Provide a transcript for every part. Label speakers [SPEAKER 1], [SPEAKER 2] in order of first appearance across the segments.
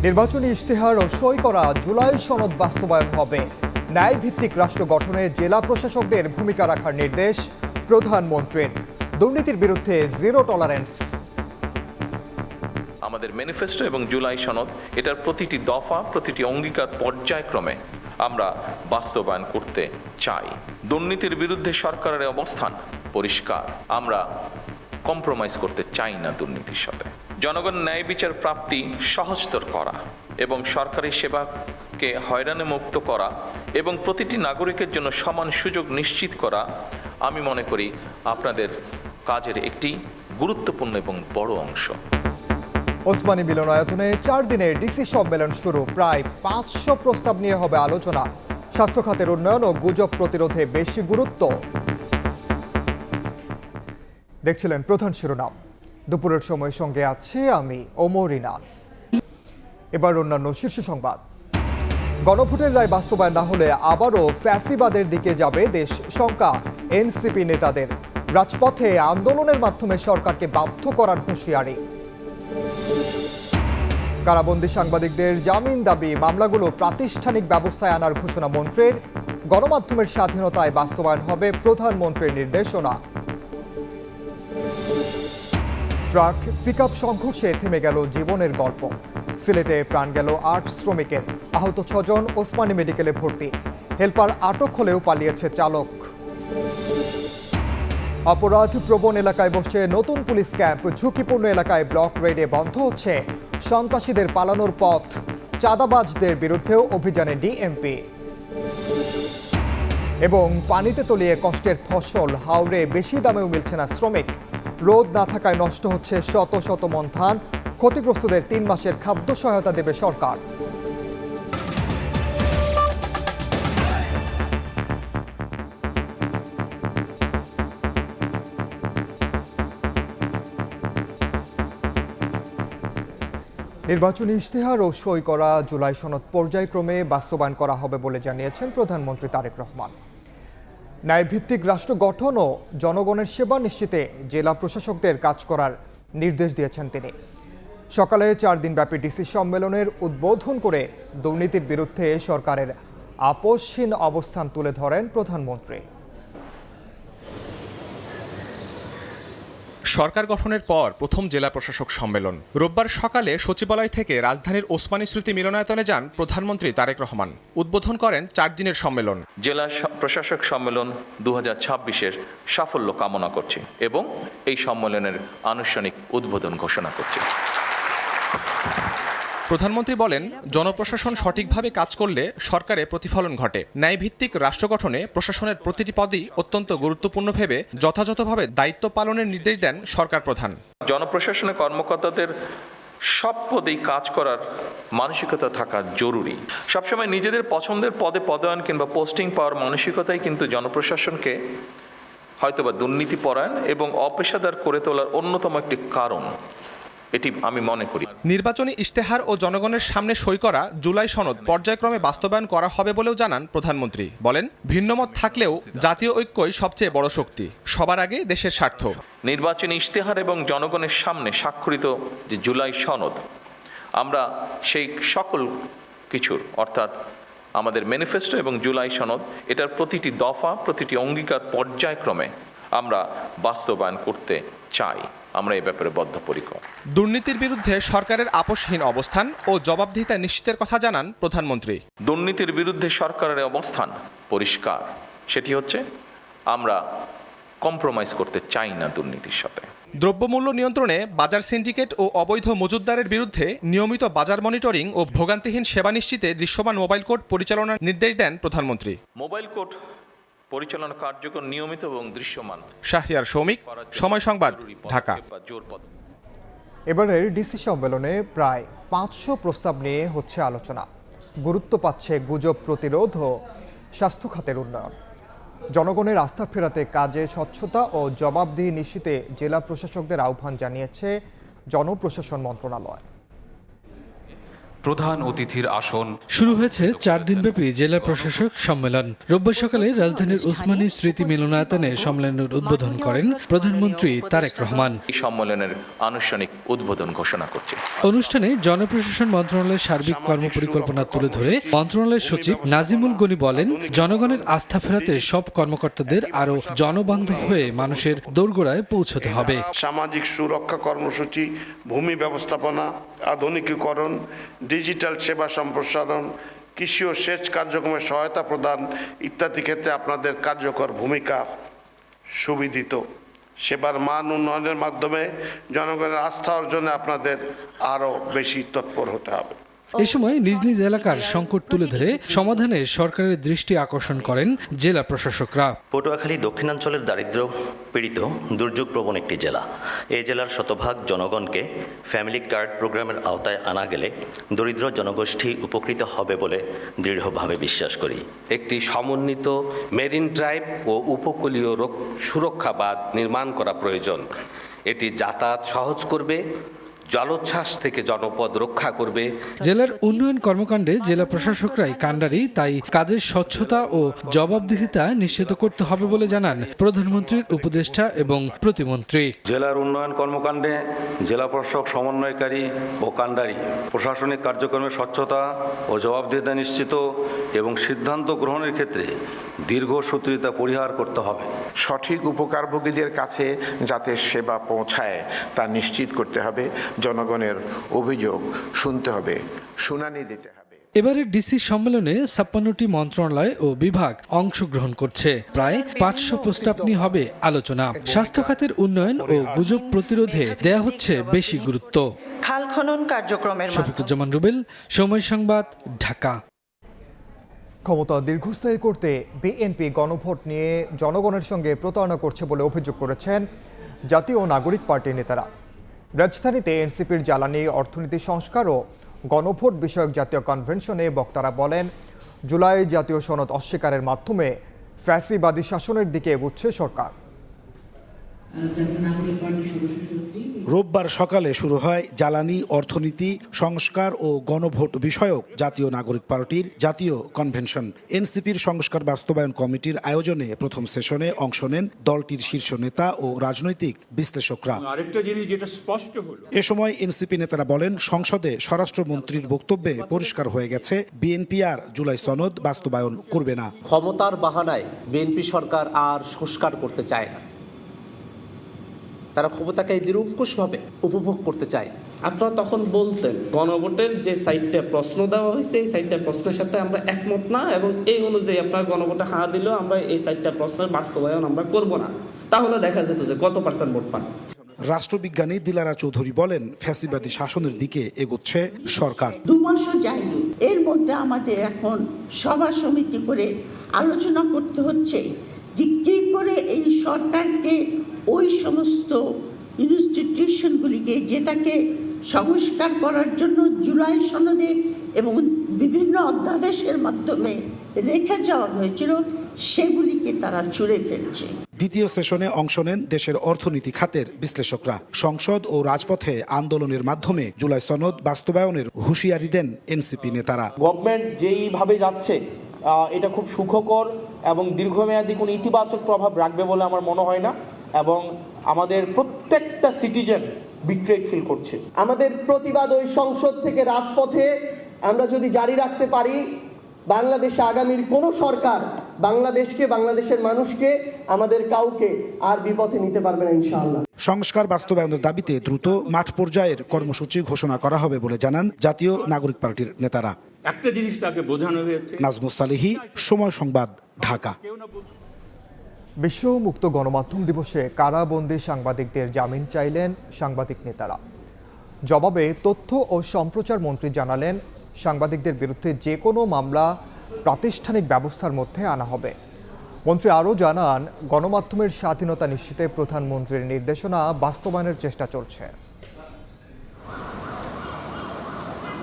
[SPEAKER 1] নির্বাচনী ইশতেহার ও সই করা জুলাই সনদ বাস্তবায়ন হবে। ন্যায় ভিত্তিক রাষ্ট্র গঠনে জেলা প্রশাসকদের ভূমিকা রাখার নির্দেশ প্রধানমন্ত্রীর। দুর্নীতির বিরুদ্ধে জিরো টলারেন্স।
[SPEAKER 2] আমাদের ম্যানিফেস্টো এবং জুলাই সনদ এটার প্রতিটি দফা, প্রতিটি অঙ্গীকার পর্যায়ক্রমে আমরা বাস্তবায়ন করতে চাই। দুর্নীতির বিরুদ্ধে সরকারের অবস্থান পরিষ্কার। আমরা কম্প্রোমাইজ করতে চাই না দুর্নীতির সাথে। জনগণ ন্যায় বিচার প্রাপ্তি সহজতর করা এবং সরকারি সেবাকে হয়রানি মুক্ত করা এবং প্রতিটি নাগরিকের জন্য সমান সুযোগ নিশ্চিত করা, আমি মনে করি আপনাদের কাজের একটি গুরুত্বপূর্ণ এবং বড় অংশ।
[SPEAKER 1] ওসমানী মিলনায়তনে 4 দিনের ডিসি সম্মেলন শুরু। প্রায় 500 প্রস্তাব নিয়ে হবে আলোচনা। স্বাস্থ্য খাতের উন্নয়ন ও গুজব প্রতিরোধে বেশি গুরুত্ব। দেখছিলেন প্রধান শিরোনাম। দুপুরের সময় সঙ্গে আছি আমি ওমর ইনান। এবার অন্যান্য শীর্ষ সংবাদ। গণভোটের রায় বাস্তবায়ন না হলে আবারও ফ্যাসিবাদের দিকে যাবে দেশ, শঙ্কা এনসিপি নেতাদের। রাজপথে আন্দোলনের মাধ্যমে সরকারকে বাধ্য করার হুঁশিয়ারি। কারাবন্দী সাংবাদিকদের জামিন দাবি, মামলাগুলো প্রাতিষ্ঠানিক ব্যবস্থায় আনার ঘোষণা মন্ত্রীর। গণমাধ্যমের স্বাধীনতায় বাস্তবায়ন হবে প্রধানমন্ত্রীর নির্দেশনা। ট্রাক পিকআপ সংঘর্ষে থেমে গেল জীবনের গল্প। সিলেটে প্রাণ গেল 8 শ্রমিকের, আহত 6 জন ওসমানী মেডিকেলে ভর্তি। হেলপার আটক হলেও পালিয়েছে চালক। অপরাধ প্রবণ এলাকায় বসছে নতুন পুলিশ ক্যাম্প। ঝুঁকিপূর্ণ এলাকায় ব্লক রেডে বন্ধ হচ্ছে সন্ত্রাসীদের পালানোর পথ। চাঁদাবাজদের বিরুদ্ধেও অভিযানে ডিএমপি। এবং পানিতে তলিয়ে কষ্টের ফসল, হাওড়ে বেশি দামেও মিলছে না শ্রমিক। রোদ না থাকায় নষ্ট হচ্ছে শত শত মন ধান। ক্ষতিগ্রস্তদের 3 মাসের খাদ্য সহায়তা দেবে সরকার। নির্বাচনী ইশতেহার ও সই করা জুলাই সনদ পর্যায়ক্রমে বাস্তবায়ন করা হবে বলে জানিয়েছেন প্রধানমন্ত্রী তারেক রহমান। ন্যায়ভিত্তিক রাষ্ট্র গঠন ও জনগণের সেবা নিশ্চিতে জেলা প্রশাসকদের কাজ করার নির্দেশ দিয়েছেন তিনি। সকালে 4 দিনব্যাপী ডিসি সম্মেলনের উদ্বোধন করে দুর্নীতির বিরুদ্ধে সরকারের আপোষহীন অবস্থান তুলে ধরেন প্রধানমন্ত্রী।
[SPEAKER 3] সরকার গঠনের পর প্রথম জেলা প্রশাসক সম্মেলন। রোববার সকালে সচিবালয় থেকে রাজধানীর ওসমানী স্মৃতি মিলনায়তনে যান প্রধানমন্ত্রী তারেক রহমান। উদ্বোধন করেন 4 দিনের সম্মেলন।
[SPEAKER 2] জেলা প্রশাসক সম্মেলন 2026-এর সাফল্য কামনা করছি এবং এই সম্মেলনের আনুষ্ঠানিক উদ্বোধন ঘোষণা করছি।
[SPEAKER 3] প্রধানমন্ত্রী বলেন, জনপ্রশাসন সঠিকভাবে কাজ করলে সরকারে প্রতিফলন ঘটে। ন্যায়ভিত্তিক রাষ্ট্র গঠনে প্রশাসনের প্রতিটি পদই অত্যন্ত গুরুত্বপূর্ণ ভেবে যথাযথভাবে দায়িত্ব পালনের নির্দেশ দেন সরকার প্রধান।
[SPEAKER 2] জনপ্রশাসনের কর্মকর্তাদের সব পদেই কাজ করার মানসিকতা থাকা জরুরি। সবসময় নিজেদের পছন্দের পদে পদায়ন কিংবা পোস্টিং পাওয়ার মানসিকতাই কিন্তু জনপ্রশাসনকে হয়তোবা দুর্নীতিপরায়ণ এবং অপেশাদার করে তোলার অন্যতম একটি কারণ, এটি আমি মনে করি।
[SPEAKER 3] নির্বাচনী ইশতেহার ও জনগণের সামনে সই করা জুলাই সনদ পর্যায়ক্রমে বাস্তবায়ন করা হবে বলেও জানান প্রধানমন্ত্রী। বলেন, ভিন্নমত থাকলেও জাতীয় ঐক্যই সবচেয়ে বড় শক্তি, সবার আগে দেশের স্বার্থ।
[SPEAKER 2] নির্বাচনী ইশতেহার এবং জনগণের সামনে স্বাক্ষরিত যে জুলাই সনদ, আমরা সেই সকল কিছুর অর্থাৎ আমাদের ম্যানিফেস্টো এবং জুলাই সনদ এটার প্রতিটি দফা, প্রতিটি অঙ্গীকার পর্যায়ক্রমে আমরা বাস্তবায়ন করতে চাই। আমরা এই ব্যাপারে বদ্ধপরিকর।
[SPEAKER 3] দুর্নীতির বিরুদ্ধে সরকারের আপোষহীন অবস্থান ও জবাবদিহিতা নিশ্চিতের কথা জানান প্রধানমন্ত্রী।
[SPEAKER 2] দুর্নীতির বিরুদ্ধে সরকারের অবস্থান পরিষ্কার, সেটি হচ্ছে আমরা কম্প্রোমাইজ করতে চাই না দুর্নীতির সাথে।
[SPEAKER 3] দ্রব্যমূল্য নিয়ন্ত্রণে বাজার সিন্ডিকেট ও অবৈধ মজুতদারের বিরুদ্ধে নিয়মিত বাজার মনিটরিং ও ভোগান্তিহীন সেবা নিশ্চিতে দৃশ্যমান মোবাইল কোর্ট পরিচালনার নির্দেশ দেন প্রধানমন্ত্রী।
[SPEAKER 2] মোবাইল কোর্ট পরিচালনা কার্যকর, নিয়মিত এবং দৃশ্যমান।
[SPEAKER 3] শাহরিয়ার শৌমিক, সময় সংবাদ, ঢাকা।
[SPEAKER 1] এবারের ডিসি সম্মেলনে প্রায় 500 প্রস্তাব নিয়ে হচ্ছে আলোচনা। গুরুত্ব পাচ্ছে গুজব প্রতিরোধ ও স্বাস্থ্য খাতের উন্নয়ন। জনগণের আস্থা ফেরাতে কাজে স্বচ্ছতা ও জবাবদিহি নিশ্চিতে জেলা প্রশাসকদের আহ্বান জানিয়েছে জনপ্রশাসন মন্ত্রণালয়।
[SPEAKER 4] প্রধান অতিথির আসন।
[SPEAKER 5] শুরু হয়েছে 4 দিনব্যাপী জেলা প্রশাসক সম্মেলন। রোববার সকালে রাজধানীর উসমানী স্মৃতি মিলনায়তনে সম্মেলনের উদ্বোধন করেন প্রধানমন্ত্রী তারেক রহমান।
[SPEAKER 2] এই সম্মেলনের আনুষ্ঠানিক উদ্বোধন ঘোষণা করছে।
[SPEAKER 5] অনুষ্ঠানে জনপ্রশাসন মন্ত্রণালয়ের সার্বিক কর্মপরিকল্পনা তুলে ধরে মন্ত্রণালয়ের সচিব নাজিমুল গনি বলেন, জনগণের আস্থা ফেরাতে সব কর্মকর্তাদের আরও জনবান্ধব হয়ে মানুষের দোরগোড়ায় পৌঁছতে হবে।
[SPEAKER 6] সামাজিক সুরক্ষা কর্মসূচি, ভূমি ব্যবস্থাপনা, আধুনিকীকরণ, ডিজিটাল সেবা সম্প্রসারণ, কৃষি ও সেচ কার্যক্রমে সহায়তা প্রদান ইত্যাদি ক্ষেত্রে আপনাদের কার্যকর ভূমিকা সুবিদিত। সেবার মান উন্নয়নের মাধ্যমে জনগণের আস্থা অর্জনে আপনাদের আরও বেশি তৎপর হতে হবে।
[SPEAKER 5] এ সময় নিজ নিজ এলাকার সংকট তুলে ধরে সমাধানে সরকারের দৃষ্টি আকর্ষণ করেন জেলা প্রশাসকরা।
[SPEAKER 7] পটুয়াখালী দক্ষিণাঞ্চলের দারিদ্র্য পীড়িত দুর্যোগ প্রবণ একটি জেলা। এই জেলার শতভাগ জনগণকে ফ্যামিলি কার্ড প্রোগ্রামের আওতায় আনা গেলে দরিদ্র জনগোষ্ঠী উপকৃত হবে বলে দৃঢ়ভাবে বিশ্বাস করি।
[SPEAKER 8] একটি সমন্বিত মেরিন ড্রাইভ ও উপকূলীয় সুরক্ষা বাঁধ নির্মাণ করা প্রয়োজন। এটি যাতায়াত সহজ করবে, জলোচ্ছ্বাস থেকে জনপদ রক্ষা করবে।
[SPEAKER 5] জেলার উন্নয়ন কর্মকাণ্ডে জেলা প্রশাসকরাই কাণ্ডারি, তাই কাজের স্বচ্ছতা ও জবাবদিহিতা নিশ্চিত করতে হবে বলে জানান প্রধানমন্ত্রীর উপদেষ্টা এবং প্রতিমন্ত্রী।
[SPEAKER 9] জেলার উন্নয়ন কর্মকাণ্ডে জেলা প্রশাসক সমন্বয়কারী ও কাণ্ডারি প্রশাসনিক কার্যক্রমের স্বচ্ছতা ও জবাবদিহিতা নিশ্চিত এবং সিদ্ধান্ত গ্রহণের ক্ষেত্রে দীর্ঘসূত্রিতা পরিহার করতে হবে।
[SPEAKER 10] সঠিক উপকারভোগীদের কাছে যাতে সেবা পৌঁছায় তা নিশ্চিত করতে হবে। জনগণের অভিযোগ শুনতে হবে, শুনানি দিতে হবে।
[SPEAKER 5] এবারের ডিসি সম্মেলনে 56টি মন্ত্রণালয় ও বিভাগ অংশগ্রহণ করছে। প্রায় 500 প্রস্তাব নিয়ে হবে আলোচনা। স্বাস্থ্য খাতের উন্নয়ন ও গুজব প্রতিরোধে দেয়া হচ্ছে বেশি গুরুত্ব।
[SPEAKER 11] খাল খনন কার্যক্রমের
[SPEAKER 5] শফিকুজ্জামান রুবেল, সময় সংবাদ, ঢাকা।
[SPEAKER 1] ক্ষমতা দীর্ঘস্থায়ী করতে বিএনপি গণভোট নিয়ে জনগণের সঙ্গে প্রতারণা করছে বলে অভিযোগ করেছেন জাতীয় নাগরিক পার্টির নেতারা। রাজধানীতে এনসিপির জ্বালানি, অর্থনীতি সংস্কার ও গণভোট বিষয়ক জাতীয় কনভেনশনে বক্তারা বলেন, জুলাই জাতীয় সনদ অস্বীকারের মাধ্যমে ফ্যাসিবাদী শাসনের দিকে এগুচ্ছে সরকার।
[SPEAKER 12] রোববার সকালে শুরু হয় জ্বালানি, অর্থনীতি সংস্কার ও গণভোট বিষয়ক জাতীয় নাগরিক পার্টির জাতীয় কনভেনশন। এনসিপির সংস্কার বাস্তবায়ন কমিটির আয়োজনে প্রথম সেশনে অংশ নেন দলটির শীর্ষ নেতা ও রাজনৈতিক বিশ্লেষকরা। এ সময় এনসিপি নেতারা বলেন, সংসদে স্বরাষ্ট্রমন্ত্রীর বক্তব্যে পরিষ্কার হয়ে গেছে বিএনপি আর জুলাই সনদ বাস্তবায়ন করবে না।
[SPEAKER 13] ক্ষমতার বাহানায় বিএনপি সরকার আর সংস্কার করতে চায় না। তারা ক্ষমতাকে নিরঙ্কুশভাবে উপভোগ করতে চায়।
[SPEAKER 14] আপনারা তখন বলতেন গণভোটের যে সাইটটা প্রশ্ন দেওয়া হয়েছে এই সাইটটা প্রশ্নের সাথে আমরা একমত না, এবং এই অনুযায়ী আপনার গণভোটে হাঁ দিলেও আমরা এই সাইটটা প্রশ্নের বাস্তবায়ন আমরা করব না। তাহলে দেখা যেত যে কত % ভোট পান।
[SPEAKER 12] রাষ্ট্রবিজ্ঞানী দিলারা চৌধুরী বলেন, ফ্যাসিবাদী শাসনের দিকে এগোচ্ছে সরকার।
[SPEAKER 11] 2 মাসও যায়নি, এর মধ্যে আমাদের এখন সভা সমিতি করে আলোচনা করতে হচ্ছে যে কী করে এই সরকারকে ওই সমস্ত ইনস্টিটিউশনগুলিকে যেটাকে সংস্কার করার জন্য জুলাই সনদে এবং বিভিন্ন অধ্যাদেশের মাধ্যমে রেখে যাওয়া হয়েছিল সেগুলিকে তারা ছুঁড়ে ফেলছে।
[SPEAKER 12] দ্বিতীয় সেশনে অংশ নেন দেশের অর্থনীতি খাতের বিশ্লেষকরা। সংসদ ও রাজপথে আন্দোলনের মাধ্যমে জুলাই সনদ বাস্তবায়নের হুঁশিয়ারি দেন এনসিপি নেতারা।
[SPEAKER 13] গভর্নমেন্ট যেইভাবে যাচ্ছে এটা খুব সুখকর এবং দীর্ঘমেয়াদী কোনো ইতিবাচক প্রভাব রাখবে বলে আমার মনে হয় না, এবং আমাদের প্রত্যেকটা সিটিজেন বিট্রেড ফিল করছে।
[SPEAKER 14] আমাদের প্রতিবাদ ওই সংসদ থেকে রাজপথে আমরা যদি জারি রাখতে পারি, বাংলাদেশে আগামীর কোনো সরকার বাংলাদেশকে, বাংলাদেশের মানুষকে, আমাদের কাউকে আর বিপথে নিতে পারবে না ইনশাআল্লাহ।
[SPEAKER 12] সংস্কার বাস্তবায়নের দাবিতে দ্রুত মাঠ পর্যায়ের কর্মসূচি ঘোষণা করা হবে বলে জানান জাতীয় নাগরিক পার্টির নেতারা।
[SPEAKER 9] একটা জিনিস তাকে বোঝানো হয়েছে।
[SPEAKER 12] নাজমুস সালিহি, সময় সংবাদ, ঢাকা।
[SPEAKER 1] বিশ্ব মুক্ত গণমাধ্যম দিবসে কারাবন্দী সাংবাদিকদের জামিন চাইলেন সাংবাদিক নেতারা। জবাবে তথ্য ও সম্প্রচার মন্ত্রী জানালেন, সাংবাদিকদের বিরুদ্ধে যে কোনো মামলা প্রাতিষ্ঠানিক ব্যবস্থার মধ্যে আনা হবে। মন্ত্রী আরও জানান, গণমাধ্যমের স্বাধীনতা নিশ্চিতে প্রধানমন্ত্রীর নির্দেশনা বাস্তবায়নের চেষ্টা চলছে।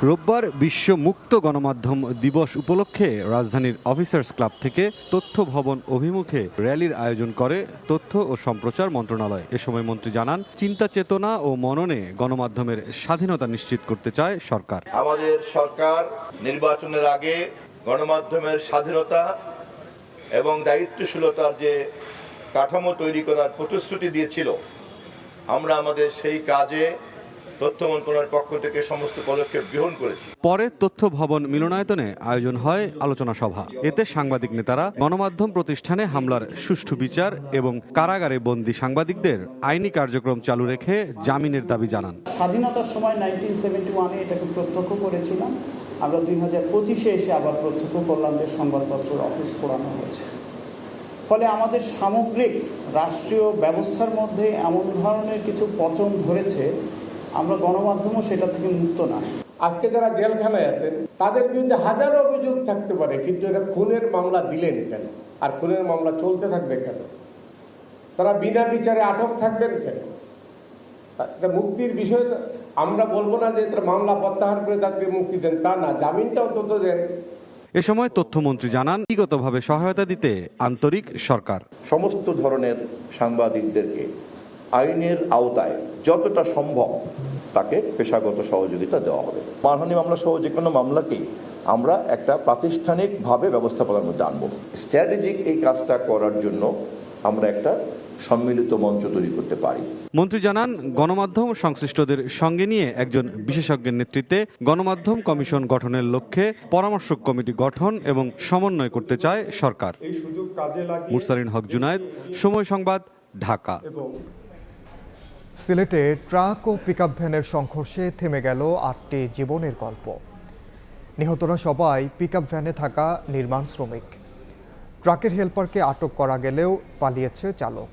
[SPEAKER 4] রোববার বিশ্ব মুক্ত গণমাধ্যম দিবস উপলক্ষে রাজধানীর অফিসার্স ক্লাব থেকে তথ্য ভবন অভিমুখে র্যালির আয়োজন করে তথ্য ও সম্প্রচার মন্ত্রণালয়। এ সময় মন্ত্রী জানান, চিন্তা চেতনা ও মননে গণমাধ্যমের স্বাধীনতা নিশ্চিত করতে চায় সরকার।
[SPEAKER 15] আমাদের সরকার নির্বাচনের আগে গণমাধ্যমের স্বাধীনতা এবং দায়িত্বশীলতার যে কাঠামো তৈরি করার প্রতিশ্রুতি দিয়েছিল, আমরা আমাদের সেই কাজে তথ্য মন্ত্রণালয়ের পক্ষ থেকে সমস্ত পদক্ষেপ গ্রহণ করেছি।
[SPEAKER 4] পরে তথ্য ভবন মিলনায়তনে আয়োজন হয় আলোচনা সভা। এতে সাংবাদিক নেতারা গণমাধ্যম প্রতিষ্ঠানে হামলার সুষ্ঠু বিচার এবং কারাগারে বন্দী সাংবাদিকদের আইনি কার্যক্রম চালু রেখে জামিনের দাবি জানান।
[SPEAKER 16] স্বাধীনতার সময় 1971-এ এটাকে প্রত্যক্ষ করেছিলাম, আমরা 2025-এ এসে আবার প্রত্যক্ষ করলাম যে সংবাদপত্রের অফিস পোড়ানো হয়েছে। ফলে আমাদের সামগ্রিক রাষ্ট্রীয় ব্যবস্থার মধ্যে এমন ধরনের কিছু পচন ধরেছে, আমরা গণমাধ্যমও সেটা থেকে মুক্ত না।
[SPEAKER 17] আজকে যারা জেলখানায় আছেন তাদের বিরুদ্ধে হাজারো অভিযোগ থাকতে পারে, কিন্তু এটা খুনের মামলা দিলেন কেন? আর খুনের মামলা চলতে থাকবে কেন? তারা বিনা বিচারে আটক থাকবেন কেন? মুক্তির বিষয় আমরা বলবো না যে মামলা প্রত্যাহার করে তাকে মুক্তি দেন, তা না, জামিনটা অন্তত দেন।
[SPEAKER 4] এ সময় তথ্যমন্ত্রী জানান, ব্যক্তিগতভাবে সহায়তা দিতে আন্তরিক সরকার।
[SPEAKER 15] সমস্ত ধরনের সাংবাদিকদেরকে আইনের আওতায় যতটা সম্ভব তাকে পেশাগত সহযোগিতা দেওয়া হবে। মানহানি মামলা সহ যে কোনো মামলাকেই আমরা একটা প্রাতিষ্ঠানিকভাবে ব্যবস্থাপনার মধ্যে আনবো। স্ট্র্যাটেজিক এই কাজটা করার জন্য আমরা একটা সম্মিলিত মঞ্চ তৈরি করতে পারি।
[SPEAKER 4] মন্ত্রী জানান, গণমাধ্যম সংশ্লিষ্টদের সঙ্গে নিয়ে একজন বিশেষজ্ঞের নেতৃত্বে গণমাধ্যম কমিশন গঠনের লক্ষ্যে পরামর্শক কমিটি গঠন এবং সমন্বয় করতে চায় সরকার। মুরসালিন হক জুনায়েদ, সময় সংবাদ, ঢাকা।
[SPEAKER 1] সিলেটে ট্রাক ও পিকআপ ভ্যানের সংঘর্ষে থেমে গেল 8টি জীবনের গল্প। নিহতরা সবাই পিকআপ ভ্যানে থাকা নির্মাণ শ্রমিক। ট্রাকের হেলপারকে আটক করা গেলেও পালিয়েছে চালক।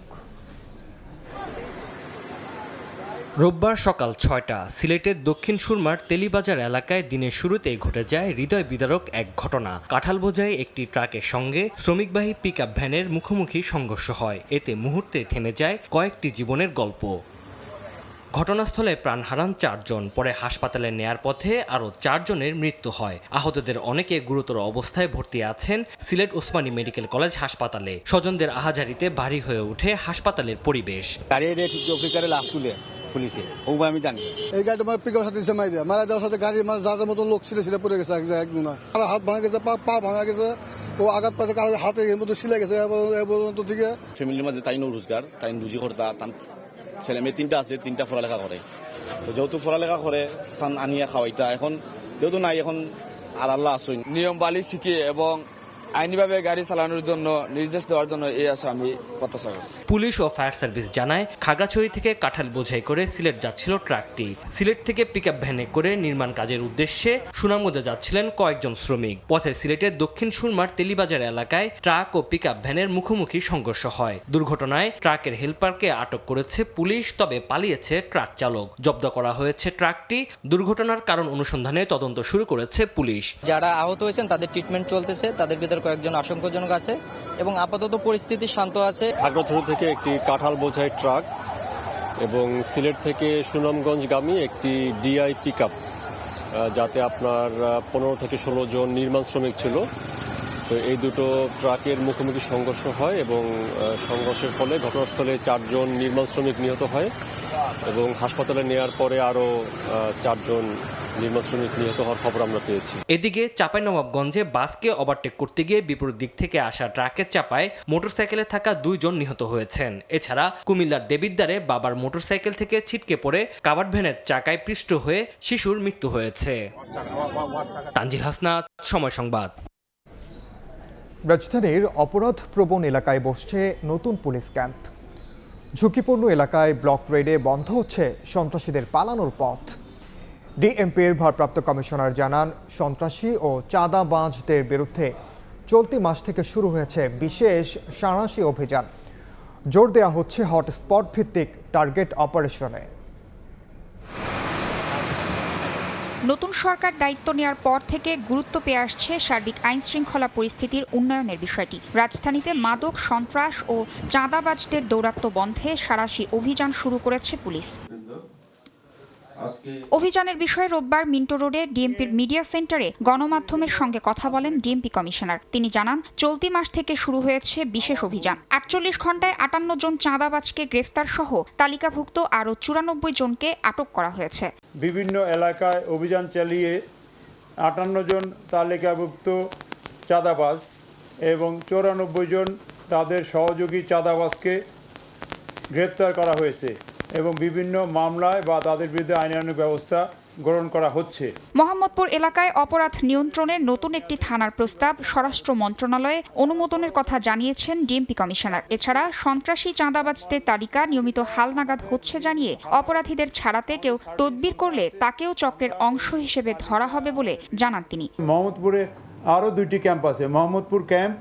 [SPEAKER 18] রোববার সকাল 6টা সিলেটের দক্ষিণ সুরমার তেলিবাজার এলাকায় দিনের শুরুতেই ঘটে যায় হৃদয় বিদারক এক ঘটনা। কাঁঠাল বোঝাই একটি ট্রাকের সঙ্গে শ্রমিকবাহী পিকআপ ভ্যানের মুখোমুখি সংঘর্ষ হয়। এতে মুহূর্তে থেমে যায় কয়েকটি জীবনের গল্প। ঘটনাস্থলে প্রাণ হারান 4 জন, পরে হাসপাতালে নেয়ার পথে আরও 4 জনের মৃত্যু হয়। আহতদের অনেকে গুরুতর অবস্থায় ভর্তি আছেন সিলেট ওসমানী মেডিকেল কলেজ হাসপাতালে। স্বজনদের আহাজারিতে ভারী হয়ে ওঠে হাসপাতালের পরিবেশ।
[SPEAKER 19] পুলিশে আমি জানি এই গাড়িটা পিকআপ সাথে মারা যাওয়ার সাথে গাড়ির যার মতো লোক ছিল পড়ে গেছে একজন, আর হাত ভাঙা গেছে, পা ভাঙা গেছে, ও আঘাত পাতে কারো হাতে মতো সিলে গেছে। থেকে
[SPEAKER 20] ফ্যামিলির মাঝে তাই রোজগার, তাই রুজি করতা, ছেলে মেয়ে 3টা আছে, 3টা পড়ালেখা করে। তো যেহেতু পড়ালেখা করে তান আনিয়া খাওয়াইতা, এখন যেহেতু নাই, এখন আর আল্লাহ আসুন
[SPEAKER 21] নিয়ম বালি শিখে এবং আইনিভাবে গাড়ি চালানোর জন্য নির্দেশ দেওয়ার জন্য এই আশা আমি প্রত্যাশা করছি।
[SPEAKER 18] পুলিশ ও ফায়ার সার্ভিস জানায়, খাগড়াছড়ি থেকে কাঁঠাল বোঝাই করে সিলেট যাচ্ছিল ট্রাকটি। সিলেট থেকে পিকআপ ভ্যানে করে নির্মাণ কাজের উদ্দেশ্যে সুনামগঞ্জে যাচ্ছিলেন কয়েকজন শ্রমিক। পথে সিলেটের দক্ষিণ সুরমার তেলিবাজার এলাকায় ট্রাক ও পিকআপ ভ্যানের মুখোমুখি সংঘর্ষ হয়। দুর্ঘটনায় ট্রাকের হেলপারকে আটক করেছে পুলিশ, তবে পালিয়েছে ট্রাক চালক। জব্দ করা হয়েছে ট্রাকটি। দুর্ঘটনার কারণ অনুসন্ধানে তদন্ত শুরু করেছে পুলিশ।
[SPEAKER 22] যারা আহত হয়েছেন তাদের ট্রিটমেন্ট চলতেছে, তাদের ভিতরে কয়েকজন আশঙ্কাজনক আছে এবং আপাতত পরিস্থিতি শান্ত আছে।
[SPEAKER 23] খাগড়াছড়ি থেকে একটি কাঁঠাল বোঝাই ট্রাক এবং সিলেট থেকে সুনামগঞ্জগামী একটি ডিআই পিকআপ, যাতে আপনার 15 থেকে 16 জন নির্মাণ শ্রমিক ছিল। তো এই দুটো ট্রাকের মুখোমুখি সংঘর্ষ হয় এবং সংঘর্ষের ফলে ঘটনাস্থলে 4 জন নির্মাণ শ্রমিক নিহত হয় এবং হাসপাতালে নেওয়ার পরে আরও 4 জন নির্মাণ শ্রমিক নিহত হওয়ার খবর আমরা পেয়েছি।
[SPEAKER 18] এদিকে চাঁপাইনবাবগঞ্জে বাসকে ওভারটেক করতে গিয়ে বিপরীত দিক থেকে আসা ট্রাকের চাপায় মোটরসাইকেলে থাকা 2 জন নিহত হয়েছেন। এছাড়া কুমিল্লার দেবিদ্বারে বাবার মোটরসাইকেল থেকে ছিটকে পড়ে কাভার্ড ভ্যানের চাকায় পিষ্ট হয়ে শিশুর মৃত্যু হয়েছে। তানজিল হাসনাত, সময় সংবাদ।
[SPEAKER 1] রাজধানীর অপরাধ প্রবণ এলাকায় বসছে নতুন পুলিশ ক্যাম্প। ঝুঁকিপূর্ণ এলাকায় ব্লক রেডে বন্ধ হচ্ছে সন্ত্রাসীদের পালানোর পথ। ডিএমপির ভারপ্রাপ্ত কমিশনার জানান, সন্ত্রাসী ও চাঁদাবাজদের বিরুদ্ধে চলতি মাস থেকে শুরু হয়েছে বিশেষ সাঁড়াশি অভিযান। জোর দেওয়া হচ্ছে হটস্পট ভিত্তিক টার্গেট অপারেশনে।
[SPEAKER 24] নতুন সরকার দায়িত্ব নেওয়ার পর থেকে গুরুত্ব পেয়ে আসছে সার্বিক আইন শৃঙ্খলা পরিস্থিতির উন্নয়নের বিষয়টি। রাজধানীতে মাদক, সন্ত্রাস ও চাঁদাবাজদের দৌরাত্ম্য বন্ধে সাঁড়াশি অভিযান শুরু করেছে পুলিশ। অভিযানের বিষয়ে রোববার মিন্টো রোডে ডিএমপির মিডিয়া সেন্টারে গণমাধ্যমের সঙ্গে কথা বলেন ডিএমপি কমিশনার। তিনি জানান, চলতি মাস থেকে শুরু হয়েছে বিশেষ অভিযান। 48 ঘণ্টায় 58 জন চাঁদাবাজকে গ্রেফতার সহ তালিকাভুক্ত আরও 94 জনকে আটক করা হয়েছে।
[SPEAKER 2] বিভিন্ন এলাকায় অভিযান চালিয়ে 58 জন তালিকাভুক্ত চাঁদাবাজ এবং 94 জন তাদের সহযোগী চাঁদাবাজকে গ্রেফতার করা হয়েছে এবং বিভিন্ন মামলায় বা তাদের বিরুদ্ধে আইনানুগ ব্যবস্থা গ্রহণ করা হচ্ছে।
[SPEAKER 24] মোহাম্মদপুর এলাকায় অপরাধ নিয়ন্ত্রণে নতুন একটি থানার প্রস্তাব স্বরাষ্ট্র মন্ত্রণালয়ে অনুমোদনের কথা জানিয়েছেন ডিএমপি কমিশনার। এছাড়া সন্ত্রাসী চাঁদাবাজদের তালিকা নিয়মিত হালনাগাদ হচ্ছে জানিয়ে অপরাধীদের ছাড়াতে কেউ তদবির করলে তাকেও চক্রের অংশ হিসেবে ধরা হবে বলে জানান তিনি।
[SPEAKER 2] মোহাম্মদপুরে আরও 2টি ক্যাম্প আছে, মোহাম্মদপুর ক্যাম্প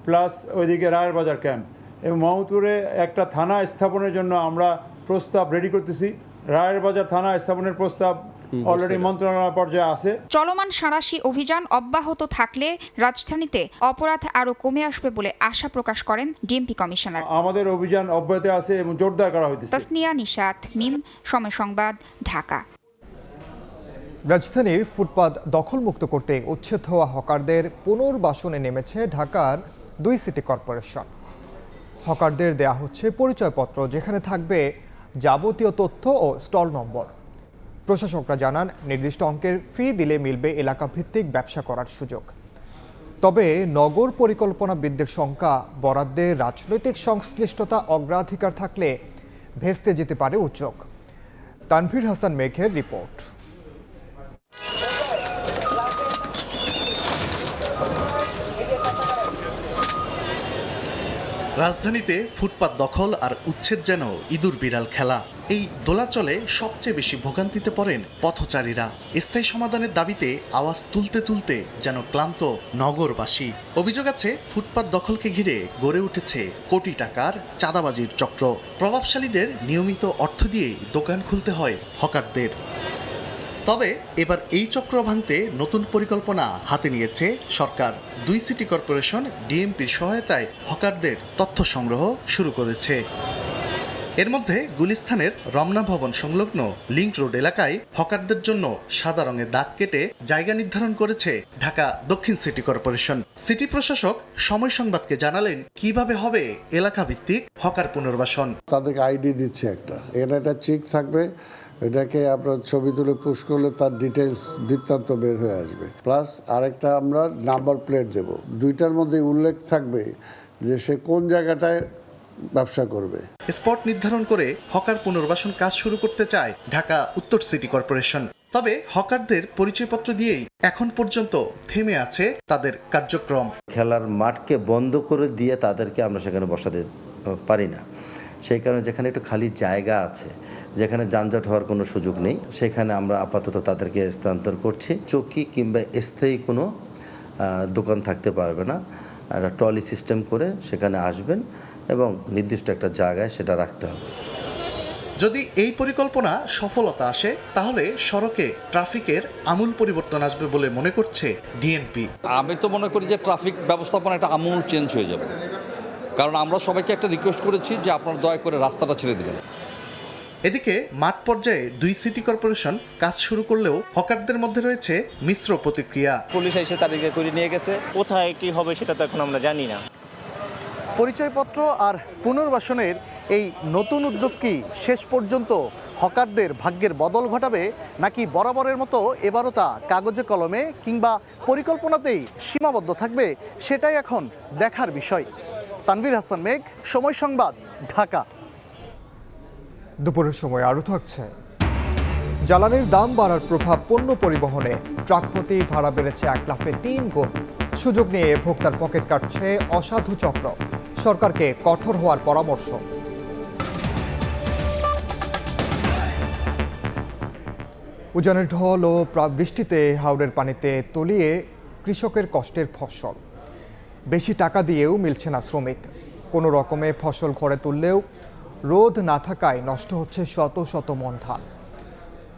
[SPEAKER 2] প্লাস ওইদিকে রায়ের বাজার ক্যাম্প, এবং মোহাম্মদপুরে একটা থানা স্থাপনের জন্য আমরা প্রস্তাব রেডি করতেছি। রায়ের বাজার থানা স্থাপনের প্রস্তাব অলরেডি মন্ত্রণালয় পর্যায়ে আছে।
[SPEAKER 24] চলমান সাঁড়াশি অভিযান অব্যাহত থাকলে রাজধানীতে অপরাধ আরও কমে আসবে বলে আশা প্রকাশ করেন ডিএমপি কমিশনার।
[SPEAKER 2] আমাদের অভিযান অব্যাহত আছে এবং জোরদার করা হয়েছে।
[SPEAKER 24] তাসনিয়া নিশাত, মিম, সময় সংবাদ, ঢাকা।
[SPEAKER 1] রাজধানীর ফুটপাত দখলমুক্ত করতে উচ্ছেদ হওয়া হকারদের পুনর্বাসনে নেমেছে ঢাকার 2 সিটি কর্পোরেশন। হকারদের দেয়া হচ্ছে পরিচয়পত্র, যেখানে থাকবে যাবতীয় তথ্য ও স্টল নম্বর। প্রশাসকরা জানান, নির্দিষ্ট অঙ্কের ফি দিলে মিলবে এলাকা ভিত্তিক ব্যবসা করার সুযোগ। তবে নগর পরিকল্পনাবিদদের সংখ্যা বরাদ্দে রাজনৈতিক সংশ্লিষ্টতা অগ্রাধিকার থাকলে ভেস্তে যেতে পারে উদ্যোগ। তানভীর হাসান মেঘের রিপোর্ট।
[SPEAKER 3] রাজধানীতে ফুটপাত দখল আর উচ্ছেদ যেন ইঁদুর বিড়াল খেলা। এই দোলাচলে সবচেয়ে বেশি ভোগান্তিতে পড়েন পথচারীরা। স্থায়ী সমাধানের দাবিতে আওয়াজ তুলতে তুলতে যেন ক্লান্ত নগরবাসী। অভিযোগ আছে, ফুটপাত দখলকে ঘিরে গড়ে উঠেছে কোটি টাকার চাঁদাবাজির চক্র। প্রভাবশালীদের নিয়মিত অর্থ দিয়েই দোকান খুলতে হয় হকারদের। তবে এবার এই চক্র ভাঙতে নতুন পরিকল্পনা হাতে নিয়েছে সরকার। 2 সিটি কর্পোরেশন ডিএমপির সহায়তায় হকারদের তথ্য সংগ্রহ শুরু করেছে। এর মধ্যে গুলিস্তানের রমনা ভবন সংলগ্ন লিংক রোড এলাকায় হকারদের জন্য সাদা রঙের দাগ কেটে জায়গা নির্ধারণ করেছে ঢাকা দক্ষিণ সিটি কর্পোরেশন। সিটি প্রশাসক সময় সংবাদকে জানালেন কিভাবে হবে এলাকা ভিত্তিক হকার পুনর্বাসন।
[SPEAKER 6] তাদেরকে আইডি দিচ্ছে, এখানে একটা চেক থাকবে, এটাকে আপনার ছবি তুলে পুশ করলে তার ডিটেলস বৃত্তান্ত বের হয়ে আসবে। প্লাস আরেকটা আমরা নাম্বার প্লেট দেব, 2টার মধ্যে উল্লেখ থাকবে যে সে কোন জায়গাটায় ব্যবসা করবে।
[SPEAKER 3] স্পট নির্ধারণ করে হকার পুনর্বাসন কাজ শুরু করতে চায় ঢাকা উত্তর সিটি কর্পোরেশন। তবে হকারদের পরিচয়পত্র দিয়েই এখন পর্যন্ত থেমে আছে তাদের কার্যক্রম।
[SPEAKER 7] খেলার মাঠকে বন্ধ করে দিয়ে তাদেরকে আমরা সেখানে বসাতে পারি না। সেই কারণে যেখানে একটু খালি জায়গা আছে, যেখানে যানজট হওয়ার কোনো সুযোগ নেই, সেখানে আমরা আপাতত তাদেরকে স্থানান্তর করছি। চৌকি কিংবা স্থায়ী কোনো দোকান থাকতে পারবে না। একটা ট্রলি সিস্টেম করে সেখানে আসবেন এবং নির্দিষ্ট একটা জায়গায় সেটা রাখতে হবে।
[SPEAKER 3] যদি এই পরিকল্পনা সফলতা আসে, তাহলে সড়কে ট্রাফিকের আমূল পরিবর্তন আসবে বলে মনে করছে ডিএমপি।
[SPEAKER 25] আমি তো মনে করি যে ট্রাফিক ব্যবস্থাপনা একটা আমূল চেঞ্জ হয়ে যাবে, কারণ আমরা সবাইকে একটা রিকোয়েস্ট করেছি যে আপনারা দয়া করে রাস্তাটা ছেড়ে দিবেন।
[SPEAKER 3] এদিকে মাঠ পর্যায়ে 2 সিটি কর্পোরেশন কাজ শুরু করলেও হকারদের মধ্যে রয়েছে মিশ্র প্রতিক্রিয়া।
[SPEAKER 26] পুলিশ এসে তাদেরকে করে নিয়ে গেছে, কোথায় কি হবে সেটা তো এখন আমরা জানি না।
[SPEAKER 3] পরিচয়পত্র আর পুনর্বাসনের এই নতুন উদ্যোগ কি শেষ পর্যন্ত হকারদের ভাগ্যের বদল ঘটাবে, নাকি বরাবরের মতো এবারও তা কাগজে কলমে কিংবা পরিকল্পনাতেই সীমাবদ্ধ থাকবে, সেটাই এখন দেখার বিষয়। তানভীর হাসান মেঘ, সময় সংবাদ, ঢাকা।
[SPEAKER 1] দুপুরের সময় আরও থাকছে, জ্বালানির দাম বাড়ার প্রভাব পণ্য পরিবহনে। ট্রাকপ্রতি ভাড়া বেড়েছে 1 লাফে 3 গুণ। সুযোগ নিয়ে ভোক্তার পকেট কাটছে অসাধু চক্র। সরকারকে কঠোর হওয়ার পরামর্শ। উজানের ঢল ও বৃষ্টিতে হাওরের পানিতে তলিয়ে কৃষকের কষ্টের ফসল। বেশি টাকা দিয়েও মিলছে না শ্রমিক। কোনো রকমে ফসল ঘরে তুললেও রোদ না থাকায় নষ্ট হচ্ছে শত শত মণ ধান।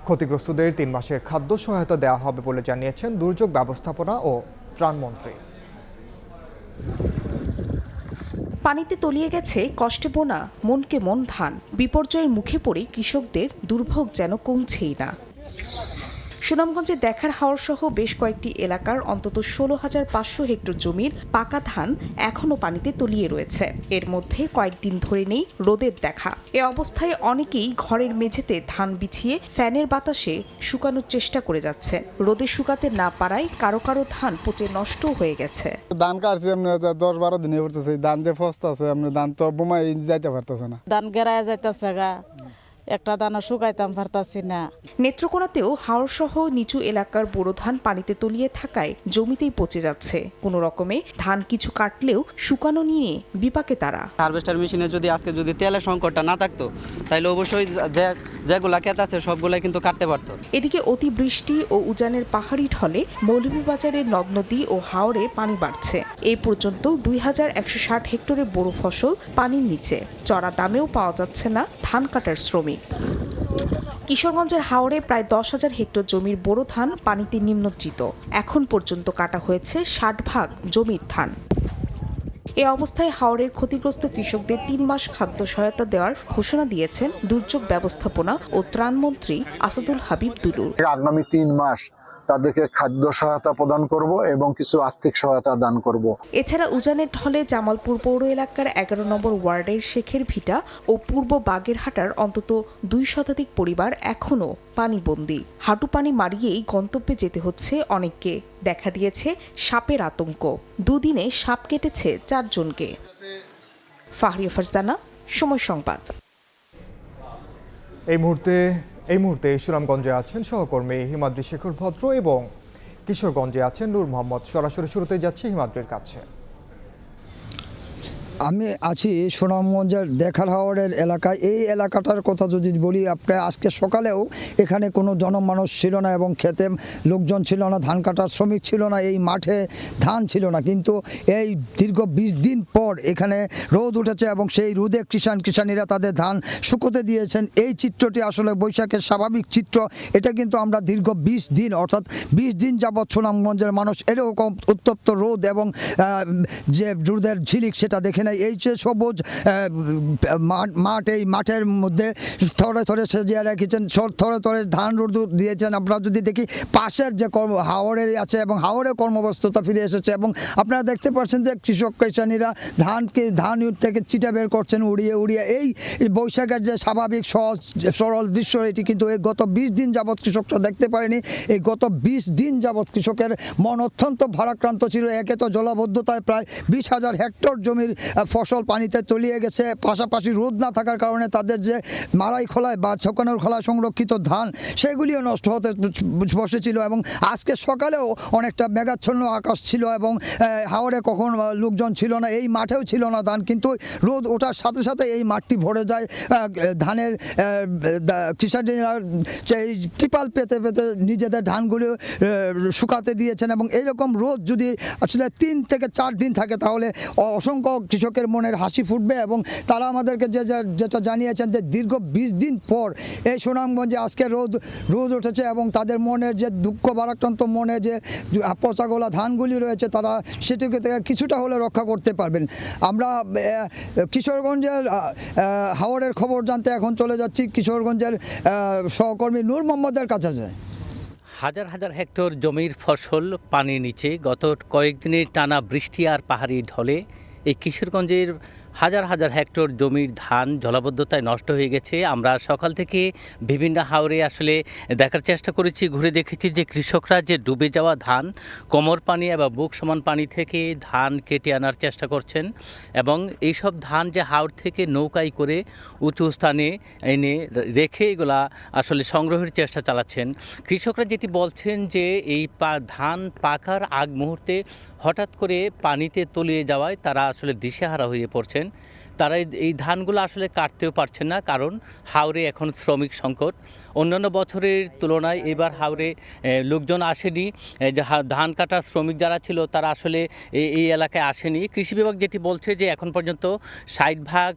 [SPEAKER 1] ক্ষতিগ্রস্তদের 3 মাসের খাদ্য সহায়তা দেওয়া হবে বলে জানিয়েছেন দুর্যোগ ব্যবস্থাপনা ও ত্রাণমন্ত্রী।
[SPEAKER 27] পানিতে তলিয়ে গেছে কষ্টে বোনা মনকে মন ধান। বিপর্যয়ের মুখে পড়ে কৃষকদের দুর্ভোগ যেন কমছেই না। সুনামগঞ্জে দেখার হাওর সহ বেশ কয়েকটি এলাকার অন্তত 16,500 হেক্টর জমির পাকা ধান এখনও পানিতে তলিয়ে রয়েছে। এর মধ্যে কয়েকদিন ধরে নেই রোদের দেখা। এ অবস্থায় অনেকেই ঘরের মেঝেতে ধান বিছিয়ে ফ্যানের বাতাসে শুকানোর চেষ্টা করে যাচ্ছে। রোদে শুকাতে না পারায় কারো কারো ধান পচে নষ্ট হয়ে গেছে।
[SPEAKER 19] ধান কাটছি আমরা 10-12 দিনে পড়তেছে, ধান যে ফসতে আছে আমরা ধান তো বোমাই যাইতে পারতেছে না,
[SPEAKER 5] ধান গেরায় যাইতেছে গা, একটা দানা শুকাইতাম পারতাছি না।
[SPEAKER 27] নেত্রকোনাতেও হাওর সহ নিচু এলাকার বোরো ধান পানিতে তলিয়ে থাকায় জমিতেই পচে যাচ্ছে। কোনো রকমে ধান কিছু কাটলেও শুকানো নিয়ে বিপাকে তারা।
[SPEAKER 8] হারভেস্টার মেশিনে যদি তেলের সংকটটা না থাকতো তাহলে অবশ্যই যেগুলা ক্ষেত আছে সবগুলাই কিন্তু কাটতে পারতো।
[SPEAKER 27] এদিকে অতিবৃষ্টি ও উজানের পাহাড়ি ঢলে মৌলভীবাজারের নদ নদী ও হাওরে পানি বাড়ছে। এই পর্যন্ত 2160 হেক্টরে বোরো ফসল পানির নিচে, চড়া দামেও পাওয়া যাচ্ছে না ধান কাটার শ্রমিক। কিশোরগঞ্জের হাওরে প্রায় 10,000 হেক্টর জমির বোরো ধান পানিতে নিমজ্জিত। এখন পর্যন্ত কাটা হয়েছে 60 ভাগ জমির ধান। এ অবস্থায় হাওরের ক্ষতিগ্রস্ত কৃষকদের 3 মাস খাদ্য সহায়তা দেওয়ার ঘোষণা দিয়েছেন দুর্যোগ ব্যবস্থাপনা ও ত্রাণমন্ত্রী আসাদুল হাবিব দুলুর।
[SPEAKER 9] আগামী 3 মাস তাদেরকে খাদ্য সহায়তা প্রদান করব এবং কিছু আর্থিক সহায়তা দান করব।
[SPEAKER 27] এছাড়া উজানের ঢলে জামালপুর পৌর এলাকার 11 নম্বর ওয়ার্ডের শেখের ভিটা ও পূর্ব বাগেরহাটার অন্তত 2 শতাধিক পরিবার এখনও পানিবন্দী। হাঁটু পানি মারিয়েই গন্তব্যে যেতে হচ্ছে অনেককে। দেখা দিয়েছে সাপের আতঙ্ক। দুদিনে সাপ কেটেছে 4 জনকে। ফাহরিয়া ফারজানা, সময় সংবাদ।
[SPEAKER 1] এই মুহূর্তে সুনামগঞ্জে আছেন সহকর্মী হিমাদ্রি শেখর ভদ্র এবং কিশোরগঞ্জে আছেন নূর মোহাম্মদ। সরাসরি শুরুতে যাচ্ছি হিমাদ্রির কাছে।
[SPEAKER 10] আমি আছি সুনামগঞ্জের দেখার হাওরের এলাকায়। এই এলাকাটার কথা যদি বলি, আপনার আজকে সকালেও এখানে কোনো জনমানুষ ছিল না এবং খেতে লোকজন ছিল না, ধান কাটার শ্রমিক ছিল না, এই মাঠে ধান ছিল না। কিন্তু এই দীর্ঘ 20 দিন পর এখানে রোদ উঠেছে এবং সেই রোদে কৃষানীরা তাদের ধান শুকোতে দিয়েছেন। এই চিত্রটি আসলে বৈশাখের স্বাভাবিক চিত্র। এটা কিন্তু আমরা দীর্ঘ 20 দিন অর্থাৎ 20 দিন যাবৎ সুনামগঞ্জের মানুষ এরকম উত্তপ্ত রোদ এবং যে রোদের ঝিলিক সেটা দেখে নাই। এই যে সবুজ মাঠ, এই মাঠের মধ্যে থরে থরে সাজিয়ে রেখেছেন, থরে থরে ধান রোদ দিয়েছেন। আমরা যদি দেখি পাশের যে হাওরের আছে এবং হাওরে কর্মব্যস্ততা ফিরে এসেছে এবং আপনারা দেখতে পাচ্ছেন যে কৃষানীরা ধান থেকে চিটা বের করছেন উড়িয়ে উড়িয়ে। এই বৈশাখের যে স্বাভাবিক সহজ সরল দৃশ্য, এটি কিন্তু এই গত 20 দিন যাবৎ কৃষকরা দেখতে পারেনি। এই গত 20 দিন যাবৎ কৃষকের মন অত্যন্ত ভারাক্রান্ত ছিল। একে তো জলাবদ্ধতায় প্রায় 20,000 হেক্টর জমির ফসল পানিতে তলিয়ে গেছে, পাশাপাশি রোদ না থাকার কারণে তাদের যে মারাই খোলায় বা ছকানোর খোলায় সংরক্ষিত ধান সেগুলিও নষ্ট হতে বসেছিল। এবং আজকে সকালেও অনেকটা মেঘাচ্ছন্ন আকাশ ছিল এবং হাওরে কখন লোকজন ছিল না, এই মাঠেও ছিল না ধান। কিন্তু রোদ ওঠার সাথে সাথে এই মাঠটি ভরে যায় ধানের কৃষানীরা ত্রিপাল পেতে পেতে নিজেদের ধানগুলো শুকাতে দিয়েছেন। এবং এইরকম রোদ যদি আসলে 3 থেকে 4 দিন থাকে তাহলে অসংখ্য কৃষকের মনের হাসি ফুটবে। এবং তারা আমাদেরকে যেটা জানিয়েছেন যে দীর্ঘ 20 দিন পর এই সুনামগঞ্জে আজকে রোদ উঠেছে এবং তাদের মনের যে দুঃখ ভারাক্রান্ত মনে যে পচাগোলা ধানগুলি রয়েছে তারা সেটিকে থেকে কিছুটা হলে রক্ষা করতে পারবেন। আমরা কিশোরগঞ্জের হাওরের খবর জানতে এখন চলে যাচ্ছি কিশোরগঞ্জের সহকর্মী নূর মোহাম্মদের কাছে।
[SPEAKER 11] হাজার হাজার হেক্টর জমির ফসল পানির নিচে। গত কয়েকদিনের টানা বৃষ্টি আর পাহাড়ি ঢলে এই কিশোরগঞ্জের হাজার হাজার হেক্টর জমির ধান জলাবদ্ধতায় নষ্ট হয়ে গেছে। আমরা সকাল থেকে বিভিন্ন হাওরে আসলে দেখার চেষ্টা করেছি, ঘুরে দেখেছি যে কৃষকরা যে ডুবে যাওয়া ধান কোমর পানি এবং বুক সমান পানি থেকে ধান কেটে আনার চেষ্টা করছেন এবং এইসব ধান যে হাওর থেকে নৌকায় করে উঁচু স্থানে এনে রেখে এগুলা আসলে সংগ্রহের চেষ্টা চালাচ্ছেন। কৃষকরা যেটি বলছেন যে এই ধান পাকার আগ মুহূর্তে হঠাৎ করে পানিতে তলিয়ে যাওয়ায় তারা আসলে দিশেহারা হয়ে পড়ছেন। তারা এই ধানগুলো আসলে কাটতেও পারছেন না, কারণ হাওরে এখন শ্রমিক সংকট। অন্যান্য বছরের তুলনায় এবার হাওরে লোকজন আসেনি, যে ধান কাটার শ্রমিক যারা ছিল তারা আসলে এই এলাকায় আসেনি। কৃষি বিভাগ যেটি বলছে যে এখন পর্যন্ত 60 ভাগ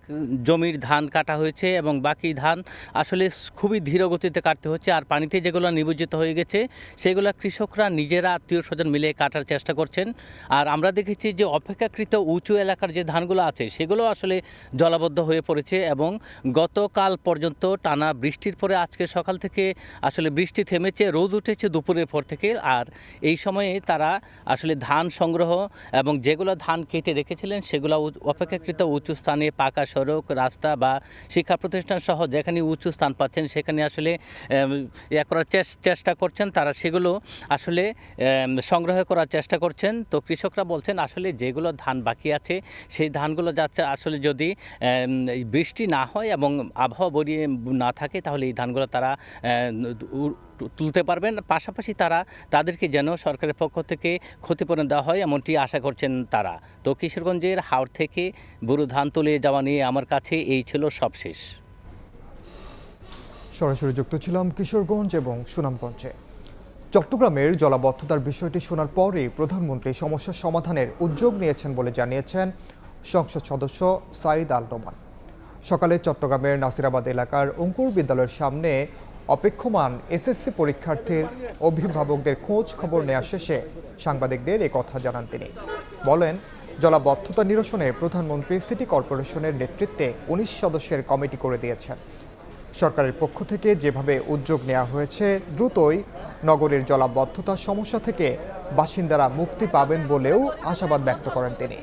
[SPEAKER 11] জমির ধান কাটা হয়েছে এবং বাকি ধান আসলে খুবই ধীর গতিতে কাটতে হচ্ছে। আর পানিতে যেগুলো নিমজ্জিত হয়ে গেছে সেগুলো কৃষকরা নিজেরা আত্মীয় স্বজন মিলে কাটার চেষ্টা করছেন। আর আমরা দেখেছি যে অপেক্ষাকৃত উঁচু এলাকার যে ধানগুলো আছে সেগুলো আসলে জলাবদ্ধ হয়ে পড়েছে এবং গতকাল পর্যন্ত টানা বৃষ্টির পরে আজকে সকাল থেকে আসলে বৃষ্টি থেমেছে, রোদ উঠেছে দুপুরের পর থেকে। আর এই সময়ে তারা আসলে ধান সংগ্রহ এবং যেগুলো ধান কেটে রেখেছিলেন সেগুলো অপেক্ষাকৃত উঁচু স্থানে পাকা সড়ক, রাস্তা বা শিক্ষা প্রতিষ্ঠান সহ যেখানে উঁচু স্থান পাচ্ছেন সেখানে আসলে করার চেষ্টা করছেন। তারা সেগুলো আসলে সংগ্রহ করার চেষ্টা করছেন। তো কৃষকরা বলছেন আসলে যেগুলো ধান বাকি আছে সেই ধানগুলো যাচ্ছে আসলে যদি বৃষ্টি না হয় এবং আবহাওয়া বড়িয়ে না থাকে তাহলে এই ধানগুলো তারা তুলতে পারবেন। পাশাপাশি তাদেরকে যেন সরকারের পক্ষ থেকে ক্ষতিপূরণ দেওয়া হয় এমনটি আশা করছেন তারা। তো কিশোরগঞ্জের হাওড় থেকে বুরু ধান তুলে যাওয়া নিয়ে আমার কাছে এই ছিল সবশেষ।
[SPEAKER 1] সরাসরি যুক্ত ছিলাম কিশোরগঞ্জ এবং সুনামগঞ্জে। চট্টগ্রামের জলাবদ্ধতার বিষয়টি শোনার পরে প্রধানমন্ত্রী সমস্যার সমাধানের উদ্যোগ নিয়েছেন বলে জানিয়েছেন সংসদ সদস্য সাইদ আল নোমান। সকালে চট্টগ্রামের নাসিরাবাদ এলাকার অঙ্কুর বিদ্যালয়ের সামনে অপেক্ষমান এসএসসি পরীক্ষার্থীর অভিভাবকদের খোঁজ খবর নেওয়া শেষে সাংবাদিকদের এ কথা জানান তিনি। বলেন, জলাবদ্ধতা নিরসনে প্রধানমন্ত্রী সিটি কর্পোরেশনের নেতৃত্বে 19 সদস্যের কমিটি করে দিয়েছেন। সরকারের পক্ষ থেকে যেভাবে উদ্যোগ নেওয়া হয়েছে দ্রুতই নগরীর জলাবদ্ধতার সমস্যা থেকে বাসিন্দারা মুক্তি পাবেন বলেও আশাবাদ ব্যক্ত করেন তিনি।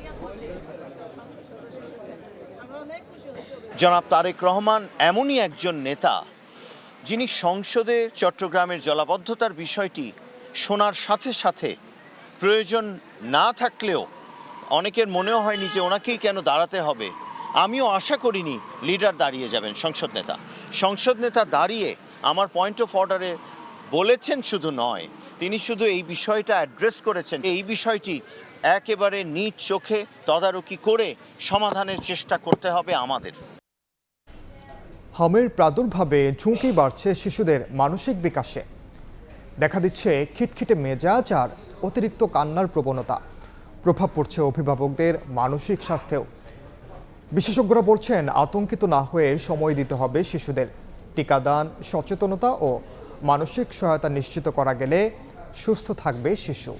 [SPEAKER 4] জনাব তারেক রহমান এমনই একজন নেতা যিনি সংসদে চট্টগ্রামের জলাবদ্ধতার বিষয়টি শোনার সাথে সাথে প্রয়োজন না থাকলেও অনেকের মনেও হয়নি যে ওনাকেই কেন দাঁড়াতে হবে। আমিও আশা করিনি লিডার দাঁড়িয়ে যাবেন, সংসদ নেতা দাঁড়িয়ে আমার পয়েন্ট অফ অর্ডারে বলেছেন শুধু নয়, তিনি শুধু এই বিষয়টা অ্যাড্রেস করেছেন। এই বিষয়টি একেবারে নিজ চোখে তদারকি করে সমাধানের চেষ্টা করতে হবে আমাদের।
[SPEAKER 1] হামের প্রাদুর্ভাবে ঝুঁকি বাড়ছে শিশুদের মানসিক বিকাশে। দেখা দিচ্ছে খিটখিটে মেজাজ আর অতিরিক্ত কান্নার প্রবণতা। প্রভাব পড়ছে অভিভাবকদের মানসিক স্বাস্থ্যেও। বিশেষজ্ঞরা বলছেন, আতঙ্কিত না হয়ে সময় দিতে হবে শিশুদের। টিকাদান, সচেতনতা ও মানসিক সহায়তা নিশ্চিত করা গেলে সুস্থ থাকবে শিশু।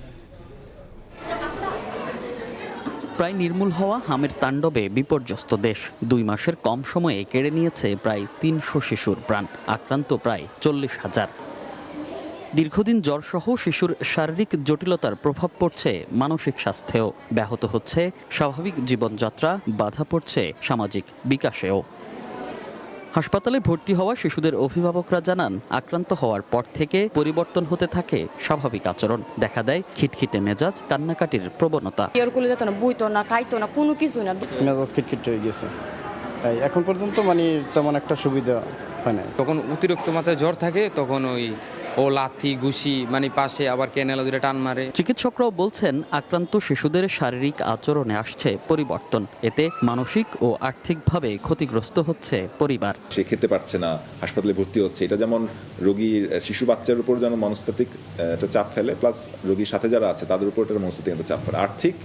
[SPEAKER 12] প্রায় নির্মূল হওয়া হামের তাণ্ডবে বিপর্যস্ত দেশ। 2 মাসের কম সময়ে কেড়ে নিয়েছে প্রায় 300 শিশুর প্রাণ, আক্রান্ত প্রায় 40,000। দীর্ঘদিন জ্বরসহ শিশুর শারীরিক জটিলতার প্রভাব পড়ছে মানসিক স্বাস্থ্যেও। ব্যাহত হচ্ছে স্বাভাবিক জীবনযাত্রা, বাধা পড়ছে সামাজিক বিকাশেও। হাসপাতালে ভর্তি হওয়া শিশুদের অভিভাবকরা জানান, আক্রান্ত হওয়ার পর থেকে পরিবর্তন হতে থাকে স্বাভাবিক আচরণ। দেখা দেয় খিটখিটে মেজাজ, কান্নাকাটির প্রবণতা।
[SPEAKER 13] বইতো না, খাইতো না, কোনো কিছু না,
[SPEAKER 14] মেজাজ খিটখিটে হয়ে গেছে। এখন পর্যন্ত তেমন একটা সুবিধা হয় না।
[SPEAKER 15] তখন অতিরিক্ত মাত্রায় জ্বর থাকে, তখন ও লাথি ঘুষি পাশে আবার ক্যানেল ধরে টান মারে।
[SPEAKER 12] চিকিৎসকরাও বলছেন, আক্রান্ত শিশুদের শারীরিক আচরণে আসছে পরিবর্তন। এতে মানসিক ও আর্থিকভাবে ক্ষতিগ্রস্ত হচ্ছে পরিবার।
[SPEAKER 16] সে খেতে পারছে না, হাসপাতালে ভর্তি হচ্ছে। এটা যেমন রোগীর শিশু বাচ্চার উপর যেন মনস্তাত্ত্বিক একটা চাপ ফেলে, প্লাস রোগীর সাথে যারা আছে তাদের উপর একটা মনস্তাত্ত্বিক একটা চাপ ফেলে। আর্থিক,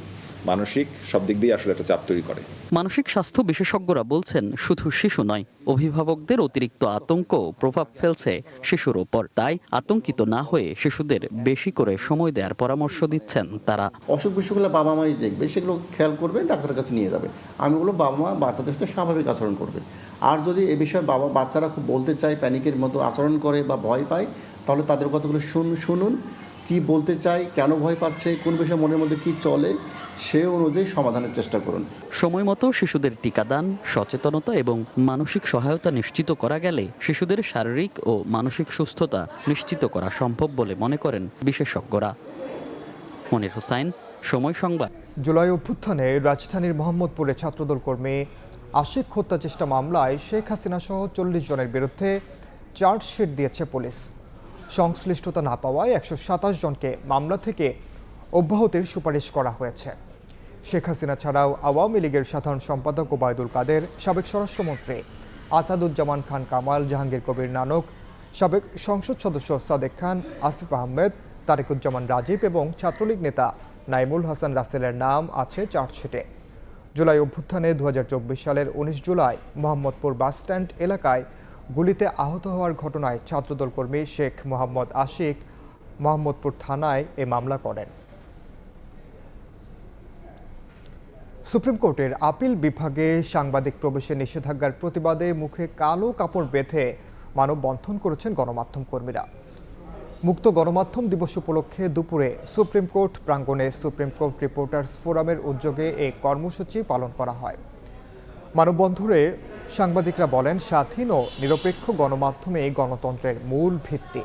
[SPEAKER 16] মানসিক সব দিক দিয়ে আসলে একটা চাপ তৈরি করে।
[SPEAKER 12] মানসিক স্বাস্থ্য বিশেষজ্ঞরা বলছেন, শুধু শিশু নয়, অভিভাবকদের অতিরিক্ত আতঙ্ক প্রভাব ফেলছে শিশুর উপর। তাই আতঙ্কিত না হয়ে শিশুদের বেশি করে সময় দেওয়ার পরামর্শ দিচ্ছেন তারা।
[SPEAKER 17] অসুখ বিসুখগুলো বাবা মাই দেখবে, সেগুলো খেয়াল করবে, ডাক্তারের কাছে নিয়ে যাবে। আমি বলবো বাবা মা বাচ্চাদের সাথে স্বাভাবিক আচরণ করবে। আর যদি এ বিষয়ে বাচ্চারা খুব বলতে চায়, প্যানিকের মতো আচরণ করে বা ভয় পায়, তাহলে তাদের কথাগুলো শুনুন, কি বলতে চায়, কেন ভয় পাচ্ছে, কোন বিষয়ে মনের মধ্যে কি চলে, সে অনুযায়ী সমাধানের চেষ্টা করুন।
[SPEAKER 12] সময় মতো শিশুদের টিকাদান, সচেতনতা এবং মানসিক সহায়তা নিশ্চিত করা গেলে শিশুদের শারীরিক ও মানসিক সুস্থতা নিশ্চিত করা সম্ভব বলে মনে করেন বিশেষজ্ঞরা। মনির হোসাইন, সময় সংবাদ।
[SPEAKER 1] জুলাই অভ্যুত্থানে রাজধানীর মোহাম্মদপুরে ছাত্রদল কর্মী আশিক হত্যা চেষ্টা মামলায় শেখ হাসিনা সহ 40 জনের বিরুদ্ধে চার্জশিট দিয়েছে পুলিশ। সংশ্লিষ্টতা না পাওয়ায় 127 জনকে মামলা থেকে অব্যাহতির সুপারিশ করা হয়েছে। শেখ হাসিনা ছাড়াও আওয়ামী লীগের সাধারণ সম্পাদক ওবায়দুল কাদের, সাবেক স্বরাষ্ট্রমন্ত্রী আসাদুজ্জামান খান কামাল, জাহাঙ্গীর কবির নানক, সাবেক সংসদ সদস্য সাদেক খান, আসিফ আহমেদ, তারেকুজ্জামান রাজীব এবং ছাত্রলীগ নেতা নাইমুল হাসান রাসেলের নাম আছে চার্জশিটে। জুলাই অভ্যুত্থানে 2024 সালের 19 জুলাই মোহাম্মদপুর বাসস্ট্যান্ড এলাকায় গুলিতে আহত হওয়ার ঘটনায় ছাত্রদল কর্মী শেখ মোহাম্মদ আশিক মোহাম্মদপুর থানায় এ মামলা করেন। সুপ্রিম কোর্টের আপিল বিভাগে সাংবাদিক প্রবেশে নিষেধাজ্ঞার প্রতিবাদে মুখে কালো কাপড় বেঁধে মানববন্ধন করেছেন গণমাধ্যম কর্মীরা। মুক্ত গণমাধ্যম দিবস উপলক্ষে দুপুরে সুপ্রিম কোর্ট প্রাঙ্গণে সুপ্রিম কোর্ট রিপোর্টার্স ফোরামের উদ্যোগে এই কর্মসূচি পালন করা হয়। মানববন্ধনে সাংবাদিকরা বলেন, স্বাধীন ও নিরপেক্ষ গণমাধ্যমে গণতন্ত্রের মূল ভিত্তি,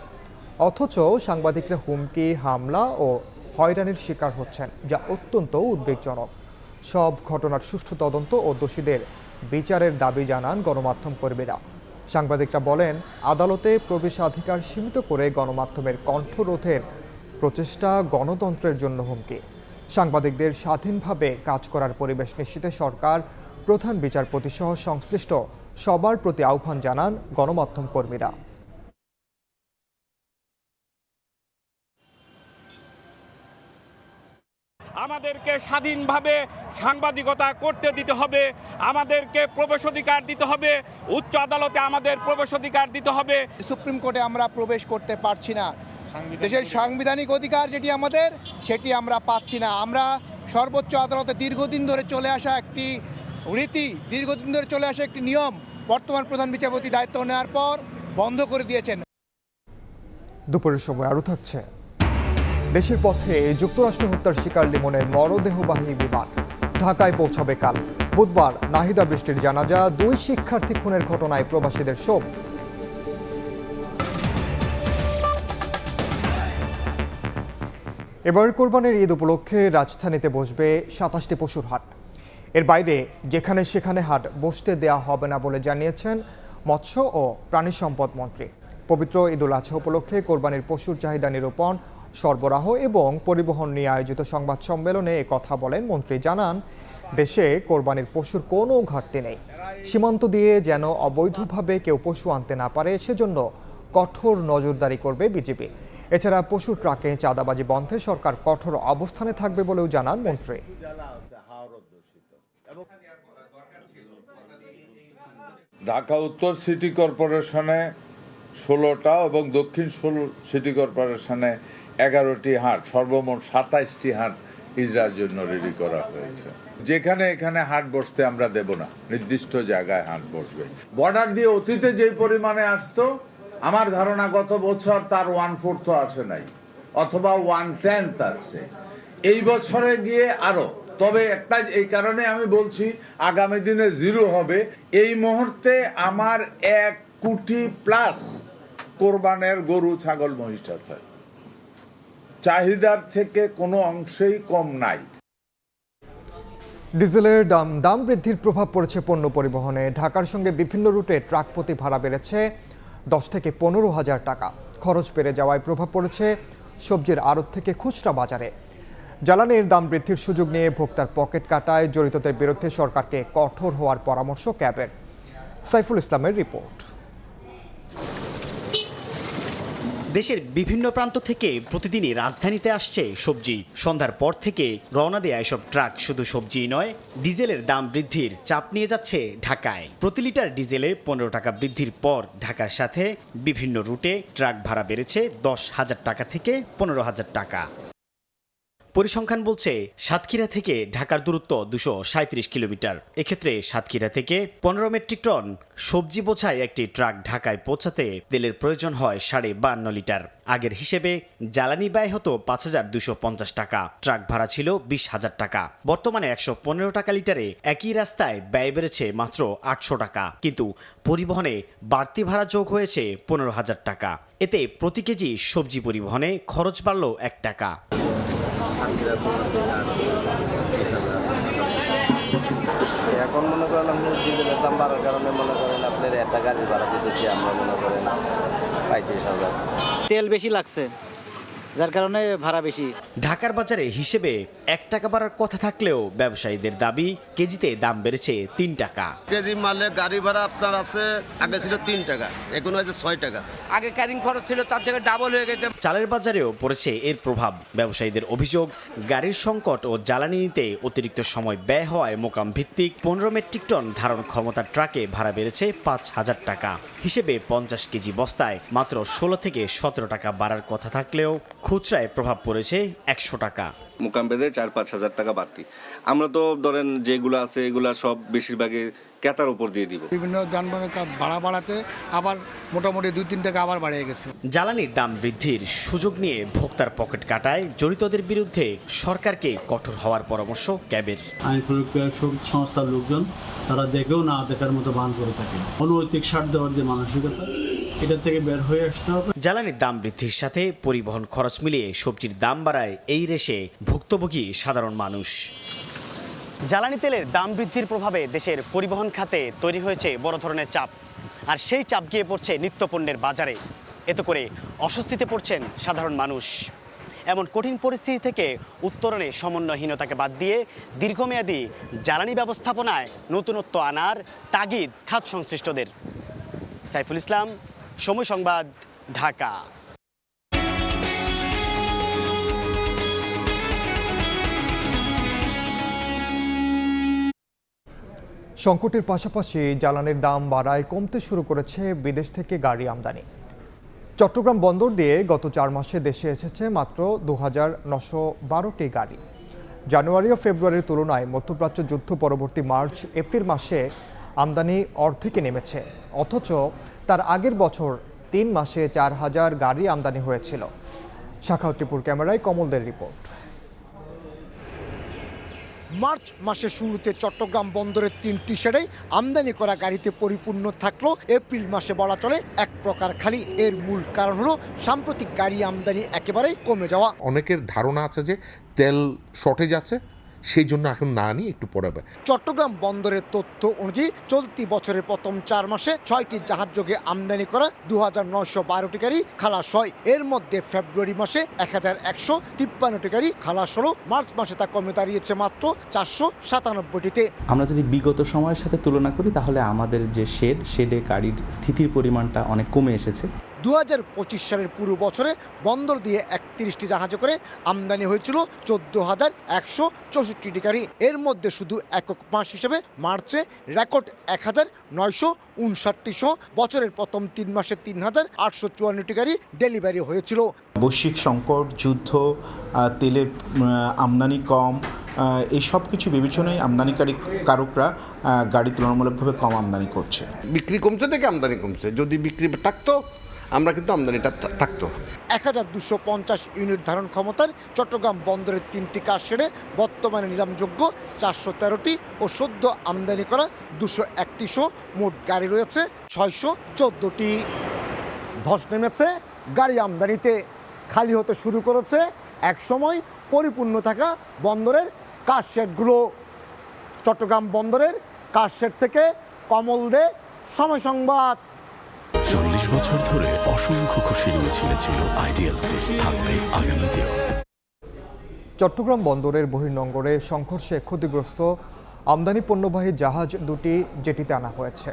[SPEAKER 1] অথচ সাংবাদিকরা হুমকি, হামলা ও হয়রানির শিকার হচ্ছেন, যা অত্যন্ত উদ্বেগজনক। সব ঘটনার সুষ্ঠু তদন্ত ও দোষীদের বিচারের দাবি জানান গণমাধ্যম কর্মীরা। সাংবাদিকরা বলেন, আদালতে প্রবেশাধিকার সীমিত করে গণমাধ্যমের কণ্ঠরোধের প্রচেষ্টা গণতন্ত্রের জন্য হুমকি। সাংবাদিকদের স্বাধীনভাবে কাজ করার পরিবেশ নিশ্চিতে সরকার, প্রধান বিচারপতি সহ সংশ্লিষ্ট সবার প্রতি আহ্বান জানান গণমাধ্যম কর্মীরা।
[SPEAKER 2] আমাদেরকে স্বাধীনভাবে সাংবাদিকতা করতে দিতে হবে, আমাদেরকে প্রবেশাধিকার দিতে হবে, উচ্চ আদালতে আমাদের প্রবেশাধিকার দিতে হবে।
[SPEAKER 18] সুপ্রিম কোর্টে আমরা প্রবেশ করতে পারছি না, দেশের সাংবিধানিক অধিকার যেটি আমাদের, সেটি আমরা পাচ্ছি না। আমরা সর্বোচ্চ আদালতে দীর্ঘদিন ধরে চলে আসা একটি রীতি, দীর্ঘদিন ধরে চলে আসা একটি নিয়ম বর্তমান প্রধান বিচারপতি দায়িত্ব নেওয়ার পর বন্ধ করে দিয়েছেন।
[SPEAKER 1] দুপুরের সময় আরও থাকছে, দেশের পথে যুক্তরাষ্ট্র হত্যার শিকার লিমনের মরদেহবাহী বিমান ঢাকায় পৌঁছাবে কাল। বুধবার নাহিদা বৃষ্টির জানাজা, 2 শিক্ষার্থী খুনের ঘটনায় প্রবাসীদের শোক। এবার কোরবানির ঈদ উপলক্ষে রাজধানীতে বসবে 27টি পশুর হাট। এর বাইরে যেখানে সেখানে হাট বসতে দেয়া হবে না বলে জানিয়েছেন মৎস্য ও প্রাণী সম্পদ মন্ত্রী। পবিত্র ঈদুল আজহা উপলক্ষে কোরবানির পশুর চাহিদা নিরূপণ, সরবরাহ এবং পরিবহন নিয়ে আয়োজিত সংবাদ সম্মেলনে কথা বলেন মন্ত্রী। জানান, দেশে কোরবানির পশুর কোনো ঘাটতি নেই। সীমান্ত দিয়ে যেন অবৈধভাবে কেউ পশু আনতে না পারে, সেজন্য কঠোর নজরদারি করবে বিজিবি। এছাড়া পশু ট্রাকে চাঁদাবাজি বন্ধে সরকার কঠোর অবস্থানে থাকবে বলেও জানান মন্ত্রী।
[SPEAKER 20] ঢাকা উত্তর সিটি কর্পোরেশনে 16টা এবং দক্ষিণ সিটি কর্পোরেশনে 11টি হাট, সর্বমোট 27টি হাট ইজরার জন্য রেডি করা হয়েছে। যেখানে এখানে হাট বসতে আমরা দেব না, নির্দিষ্ট জায়গায় হাট বসবে। বর্ডার দিয়ে অতীতে যে পরিমাণে আসতো, আমার ধারণা গত বছর তার 1/4 আসে নাই, অথবা 1/10 আসছে। এই বছরে গিয়ে আরো, তবে একটা এই কারণে আমি বলছি আগামী দিনে 0 হবে। এই মুহূর্তে আমার 1 কোটি প্লাস কোরবানের গরু, ছাগল, মহিষ আছে, চাহিদার থেকে কোনো অংশেই কম নাই।
[SPEAKER 1] ডিজেলের দাম বৃদ্ধির প্রভাব পড়েছে পণ্য পরিবহনে। ঢাকার সঙ্গে বিভিন্ন রুটে ট্রাক প্রতি ভাড়া বেড়েছে 10 থেকে 15,000 টাকা। খরচ বেড়ে যাওয়ায় প্রভাব পড়েছে সবজির আড়ত থেকে খুচরা বাজারে। জ্বালানির দাম বৃদ্ধির সুযোগ নিয়ে ভোক্তার পকেট কাটায় জড়িতদের বিরুদ্ধে সরকারকে কঠোর হওয়ার পরামর্শ ক্যাবের। সাইফুল ইসলামের রিপোর্ট।
[SPEAKER 21] দেশের বিভিন্ন প্রান্ত থেকে প্রতিদিনই রাজধানীতে আসছে সবজি। সন্ধ্যার পর থেকে রওনা দেয়া এসব ট্রাক শুধু সবজি নয়, ডিজেলের দাম বৃদ্ধির চাপ নিয়ে যাচ্ছে ঢাকায়। প্রতি লিটার ডিজেলে 15 টাকা বৃদ্ধির পর ঢাকার সাথে বিভিন্ন রুটে ট্রাক ভাড়া বেড়েছে 10,000 টাকা থেকে 15,000 টাকা। পরিসংখ্যান বলছে সাতক্ষীরা থেকে ঢাকার দূরত্ব 237 কিলোমিটার। এক্ষেত্রে সাতক্ষীরা থেকে 15 মেট্রিক টন সবজি বোঝায় একটি ট্রাক ঢাকায় পৌঁছাতে তেলের প্রয়োজন হয় 52.5 লিটার। আগের হিসেবে জ্বালানি ব্যয় হতো 5,250 টাকা, ট্রাক ভাড়া ছিল 20,000 টাকা। বর্তমানে 115 টাকা লিটারে একই রাস্তায় ব্যয় বেড়েছে মাত্র 800 টাকা, কিন্তু পরিবহনে বাড়তি ভাড়া যোগ হয়েছে 15,000 টাকা। এতে প্রতি কেজি সবজি পরিবহনে খরচ বাড়ল 1 টাকা।
[SPEAKER 22] এখন মনে করেন আপনি ডিজেলের দাম বাড়ার কারণে মনে করেন আপনার একটা গাড়ি ভাড়া দিতেছি আমরা মনে করেন 35,000।
[SPEAKER 8] তেল বেশি লাগছে, যার কারণে ভাড়া বেশি।
[SPEAKER 21] ঢাকার বাজারে হিসেবে 1 টাকা বাড়ার কথা থাকলেও ব্যবসায়ীদের দাবি কেজিতে দাম বেড়েছে 3 টাকা।
[SPEAKER 22] কেজি মালে গাড়ি ভাড়া আপনার আছে, আগে ছিল 3 টাকা, এখন হয়েছে 6 টাকা।
[SPEAKER 8] আগে ক্যারিং খরচ ছিল, তার থেকে ডাবল হয়ে গেছে।
[SPEAKER 21] চালের বাজারেও পড়েছে এর প্রভাব। ব্যবসায়ীদের অভিযোগ, গাড়ির সংকট ও জ্বালানি নিতে অতিরিক্ত সময় ব্যয় হওয়ায় মোকাম ভিত্তিক 15 মেট্রিক টন ধারণ ক্ষমতার ট্রাকে ভাড়া বেড়েছে 5,000 টাকা। হিসেবে 50 কেজি বস্তায় মাত্র 16 থেকে 17 টাকা বাড়ার কথা থাকলেও খুচরায় প্রভাব পড়েছে 100 টাকা।
[SPEAKER 3] মোকাম বেঁধে 4-5 হাজার টাকা বাড়তি। আমরা তো ধরেন যেগুলো আছে এগুলা সব বেশিরভাগই ক্রেতার উপর দিয়ে দিব।
[SPEAKER 19] বিভিন্ন যানবাহনের ভাড়া বাড়াতে আবার মোটামুটি 2-3 টাকা আবার বাড়িয়ে গেছে।
[SPEAKER 21] জ্বালানির দাম বৃদ্ধির সুযোগ নিয়ে ভোক্তার পকেট কাটায় জড়িতদের বিরুদ্ধে সরকারকে কঠোর হওয়ার পরামর্শ ক্যাবের।
[SPEAKER 6] আইন প্রয়োগকারী সংস্থার লোকজন তারা দেখেও না দেখার মতো ভান করে থাকে। অনৈতিক ছাড় দেওয়ার যে মানসিকতা, এটা থেকে বের হয়ে আসতে হবে।
[SPEAKER 21] জ্বালানির দাম বৃদ্ধির সাথে পরিবহন খরচ মিলিয়ে সবজির দাম বাড়ায় এই রেশে ভুক্তভোগী সাধারণ মানুষ। জ্বালানি তেলের দাম বৃদ্ধির প্রভাবে দেশের পরিবহন খাতে তৈরি হয়েছে বড় ধরনের চাপ, আর সেই চাপ গিয়ে পড়ছে নিত্যপণ্যের বাজারে। এতে করে অস্বস্তিতে পড়ছেন সাধারণ মানুষ। এমন কঠিন পরিস্থিতি থেকে উত্তরণে সমন্বয়হীনতাকে বাদ দিয়ে দীর্ঘমেয়াদী জ্বালানি ব্যবস্থাপনায় নতুনত্ব আনার তাগিদ খাত সংশ্লিষ্টদের। সাইফুল ইসলাম, সময় সংবাদ, ঢাকা।
[SPEAKER 1] সংকটের পাশাপাশি জ্বালানির দাম বাড়ায় কমতে শুরু করেছে বিদেশ থেকে গাড়ি আমদানি। চট্টগ্রাম বন্দর দিয়ে গত 4 মাসে দেশে এসেছে মাত্র 2912টি গাড়ি। জানুয়ারি ও ফেব্রুয়ারির তুলনায় মধ্যপ্রাচ্য যুদ্ধ পরবর্তী মার্চ এপ্রিল মাসে আমদানি অর্ধেকে নেমেছে, অথচ তার আগের বছর 3 মাসে 4000 গাড়ি আমদানি হয়েছিল। শাখাউদ্দিপুর ক্যামেরায় কমলদের রিপোর্ট।
[SPEAKER 7] মার্চ মাসের শুরুতে চট্টগ্রাম বন্দরের 3টি শেডেই আমদানি করা গাড়িতে পরিপূর্ণ থাকলো এপ্রিল মাসে বলা চলে এক প্রকার খালি। এর মূল কারণ হলো সাম্প্রতিক গাড়ি আমদানি একেবারেই কমে যাওয়া।
[SPEAKER 23] অনেকের ধারণা আছে যে তেল শর্টেজ আছে, সেই জন্য এখন না নিয়ে একটু পরে।
[SPEAKER 7] চট্টগ্রাম বন্দরের তথ্য অনুযায়ী চলতি বছরের প্রথম 4 মাসে 6টি জাহাজযোগে আমদানি করা 2912টি গাড়ি খালাস হয়। এর মধ্যে ফেব্রুয়ারি মাসে 1153টি গাড়ি খালাস হলো। মার্চ মাসে তা কমে দাঁড়িয়েছে মাত্র 497টিতে।
[SPEAKER 24] আমরা যদি বিগত সময়ের সাথে তুলনা করি তাহলে আমাদের যে শেডে গাড়ির স্থিতির পরিমাণটা অনেক কমে এসেছে।
[SPEAKER 7] 2025 সালের পুরো বছরে বন্দর দিয়ে 31টি জাহাজে করে আমদানি হয়েছিল 14,164টি গাড়ি। এর মধ্যে শুধু একক মাস হিসেবে মার্চে রেকর্ড 1959টি সহ বছরের প্রথম 3 মাসে 3854টি গাড়ি ডেলিভারি হয়েছিল।
[SPEAKER 24] বৈশ্বিক সংকট, যুদ্ধ, তেলের আমদানি কম, এই সব কিছু বিবেচনায় আমদানিকারী কারকরা গাড়ি তুলনামূলকভাবে কম আমদানি করছে।
[SPEAKER 25] বিক্রি কমছে থেকে আমদানি কমছে। যদি বিক্রি থাকতো আমরা কিন্তু আমদানিটা থাকতো।
[SPEAKER 7] 1250 ইউনিট ধারণ ক্ষমতার চট্টগ্রাম বন্দরের 3টি কার শেডে বর্তমানে নিলামযোগ্য 413টি ও সদ্য আমদানি করা 201টি সহ মোট গাড়ি রয়েছে 614টি। ধস নেমেছে গাড়ি আমদানিতে, খালি হতে শুরু করেছে একসময় পরিপূর্ণ থাকা বন্দরের কার শেডগুলো। চট্টগ্রাম বন্দরের কার শেড থেকে কমল দে, সময় সংবাদ।
[SPEAKER 26] 40 বছর ধরে অসংখ্য খুশির মিছিলে ছিল আইডিএলসি, থাকবে আগামীতেও।
[SPEAKER 1] চট্টগ্রাম বন্দরের বহির্নোঙরে সংঘর্ষে ক্ষতিগ্রস্ত আমদানি পণ্যবাহী জাহাজ দুটি জেটিতে আনা হয়েছে।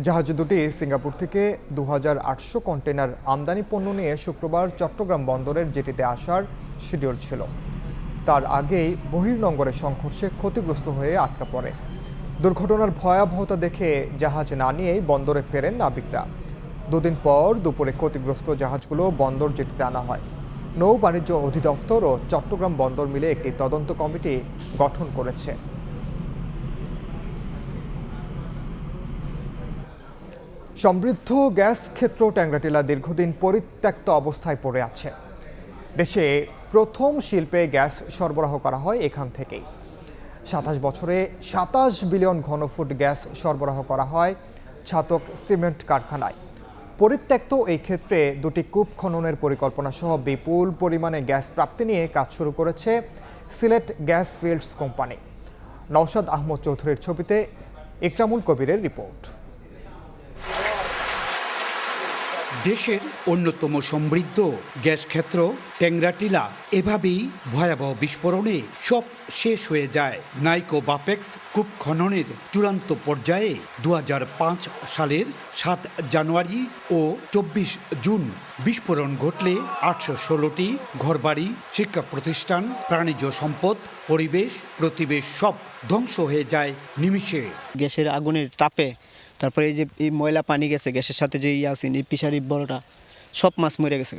[SPEAKER 1] জাহাজ দুটি সিঙ্গাপুর থেকে 2800 কন্টেনার আমদানি পণ্য নিয়ে শুক্রবার চট্টগ্রাম বন্দরের জেটিতে আসার শিডিউল ছিল। তার আগেই বহির্নোঙরে সংঘর্ষে ক্ষতিগ্রস্ত হয়ে আটকা পড়ে। দুর্ঘটনার ভয়াবহতা দেখে জাহাজ না নিয়েই বন্দরে ফেরেন নাবিকরা। 2 দিন পর দুপুরে ক্ষতিগ্রস্ত জাহাজগুলো বন্দর জেটিতে আনা হয়। নৌ বাণিজ্য অধিদপ্তর ও চট্টগ্রাম বন্দর মিলে একটি তদন্ত কমিটি গঠন করেছে। সমৃদ্ধ গ্যাস ক্ষেত্র ট্যাংরাটিলা দীর্ঘদিন পরিত্যক্ত অবস্থায় পড়ে আছে। দেশে প্রথম শিল্পে গ্যাস সরবরাহ করা হয় এখান থেকেই। 27 বছরে 27 বিলিয়ন ঘনফুট গ্যাস সরবরাহ করা হয় ছাতক সিমেন্ট কারখানায়। পরিত্যক্ত এই ক্ষেত্রে 2টি কূপ খননের পরিকল্পনা সহ বিপুল পরিমাণে গ্যাস প্রাপ্তি নিয়ে কাজ শুরু করেছে Sylhet gas fields company. Naushad Ahmad চৌধুরীর ছবিতে ইকরামুল কবিরের রিপোর্ট।
[SPEAKER 28] দেশের অন্যতম সমৃদ্ধ গ্যাস ক্ষেত্র ট্যাংরাটিলা এভাবেই ভয়াবহ বিস্ফোরণে সব শেষ হয়ে যায়। নাইকো বাপেক্স কূপ খননের চূড়ান্ত পর্যায়ে 2005 সালের 7 জানুয়ারি ও 24 জুন বিস্ফোরণ ঘটলে 816টি ঘরবাড়ি, শিক্ষা প্রতিষ্ঠান, প্রাণিজ সম্পদ, পরিবেশ প্রতিবেশ সব ধ্বংস হয়ে যায় নিমিষে।
[SPEAKER 29] গ্যাসের আগুনের তাপে তারপরে এই যে এই ময়লা পানি গেছে গ্যাসের সাথে যে আছে এই পিসারি বড়টা
[SPEAKER 4] সব মাছ মরে গেছে।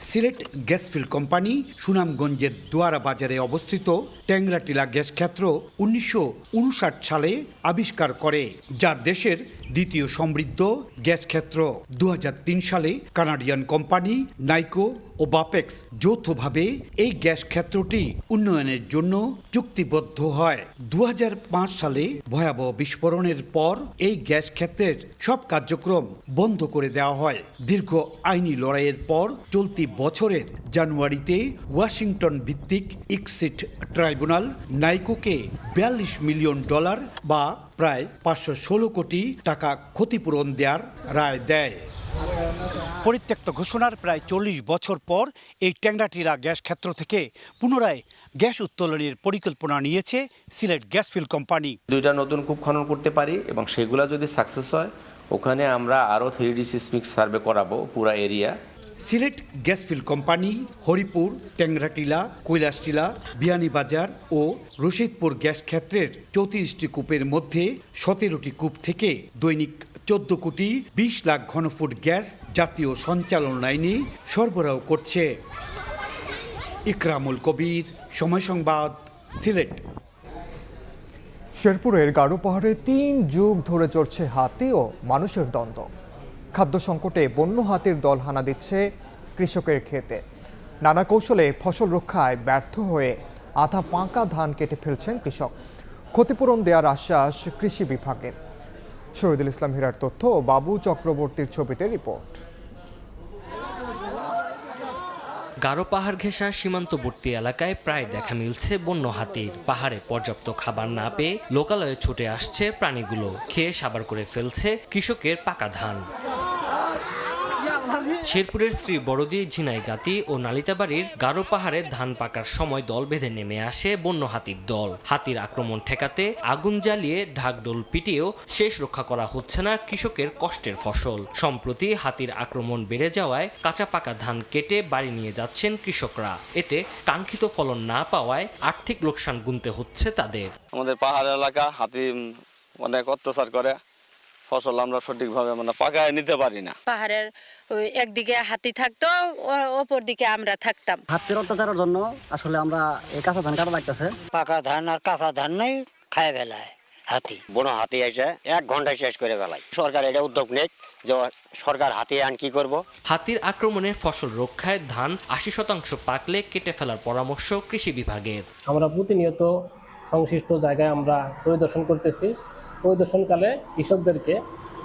[SPEAKER 28] সিলেট গ্যাসফিল্ড কোম্পানি সুনামগঞ্জের দোয়ারা বাজারে অবস্থিত ট্যাংরাটিলা গ্যাস ক্ষেত্র 1959 সালে আবিষ্কার করে, যা দেশের দ্বিতীয় সমৃদ্ধ গ্যাস ক্ষেত্র। 2003 সালে কানাডিয়ান কোম্পানি নাইকো ও বাপেক্স যৌথভাবে এই গ্যাস ক্ষেত্রটি উন্নয়নের জন্য চুক্তিবদ্ধ হয়। 2005 সালে ভয়াবহ বিস্ফোরণের পর এই গ্যাস ক্ষেত্রের সব কার্যক্রম বন্ধ করে দেওয়া হয়। দীর্ঘ আইনি লড়াইয়ের পর চলতি বছরের জানুয়ারিতে ওয়াশিংটন ভিত্তিক ইক্সিট ট্রাইব্যুনাল নাইকোকে $42 মিলিয়ন বা প্রায় 516 কোটি টাকা ক্ষতিপূরণ দেওয়ার রায় দেয়। পরিত্যক্ত ঘোষণার প্রায় 40 বছর পর এই ট্যাংরাটিলা গ্যাস ক্ষেত্র থেকে পুনরায় গ্যাস উত্তোলনের পরিকল্পনা নিয়েছে সিলেট গ্যাসফিল্ড কোম্পানি।
[SPEAKER 5] 2টা নতুন কূপ খনন করতে পারি এবং সেগুলো যদি সাকসেস হয় ওখানে আমরা আরও 3D সিসমিক সার্ভে করাবো পুরো এরিয়া।
[SPEAKER 28] সিলেট গ্যাসফিল্ড কোম্পানি হরিপুর, ট্যাংরাটিলা, কৈলাসটিলা, বিয়ানীবাজার ও রশিদপুর গ্যাস ক্ষেত্রের 34টি কূপের মধ্যে 17টি কূপ থেকে দৈনিক 14 কোটি 20 লাখ ঘনফুট গ্যাস জাতীয় সঞ্চালন লাইনে সরবরাহ করছে। ইকরামুল কবির, সময় সংবাদ, সিলেট।
[SPEAKER 1] শেরপুরের গারো পাহাড়ে 3 যুগ ধরে চলছে হাতি ও মানুষের দ্বন্দ্ব। খাদ্য সংকটে বন্য হাতির দল হানা দিচ্ছে কৃষকের ক্ষেতে। নানা কৌশলে ফসল রক্ষায় ব্যর্থ হয়ে আধা পাকা ধান কেটে ফেলছেন কৃষক। ক্ষতিপূরণ দেওয়ার আশ্বাস কৃষি বিভাগের। শহীদুল ইসলাম হীরার তথ্য ও বাবু চক্রবর্তীর ছবিতে রিপোর্ট।
[SPEAKER 9] গারো পাহাড় ঘেঁষা সীমান্তবর্তী এলাকায় প্রায় দেখা মিলছে বন্য হাতির। পাহাড়ে পর্যাপ্ত খাবার না পেয়ে লোকালয়ে ছুটে আসছে প্রাণীগুলো, খেয়ে সাবার করে ফেলছে কৃষকের পাকা ধান। শেরপুরের শ্রী বড়দি, ঝিনাইগাতি ও নালিতাবাড়ির গারো পাহাড়ে ধান পাকার সময় দল বেঁধে নেমে আসে বন্য হাতির দল। হাতির আক্রমণ ঠেকাতে আগুন জ্বালিয়ে ঢাকঢোল পিটিয়েও শেষ রক্ষা করা হচ্ছে না কৃষকের কষ্টের ফসল। সম্প্রতি হাতির আক্রমণ বেড়ে যাওয়ায় কাঁচা পাকা ধান কেটে বাড়ি নিয়ে যাচ্ছেন কৃষকরা। এতে কাঙ্ক্ষিত ফলন না পাওয়ায় আর্থিক লোকসান গুনতে হচ্ছে তাদের।
[SPEAKER 10] আমাদের পাহাড় এলাকা হাতি অনেক অত্যাচার করে, ফসল আমরা সঠিকভাবে পাকায় নিতে পারি না।
[SPEAKER 11] পাহাড়ের একদিকে হাতি থাকতো, অপর দিকে আমরা থাকতাম।
[SPEAKER 13] হাতির অত্যাচারের জন্য আসলে আমরা এই কাঁচা ধান কাটা লাগতেছে।
[SPEAKER 14] পাকা ধান আর কাঁচা ধান নাই খায় ফেলায় হাতি। বড় হাতি এসে 1 ঘন্টায় শেষ করে ফেলায়। সরকার এটা উদ্যোগ নেই যে সরকার হাতি আন কি করব।
[SPEAKER 9] হাতির আক্রমণে ফসল রক্ষায় ধান 80% পাকলে কেটে ফেলার পরামর্শ কৃষি বিভাগের।
[SPEAKER 27] আমরা প্রতিনিয়ত সংশ্লিষ্ট জায়গায় আমরা পরিদর্শন করতেছি। পরিদর্শনকালে কৃষকদেরকে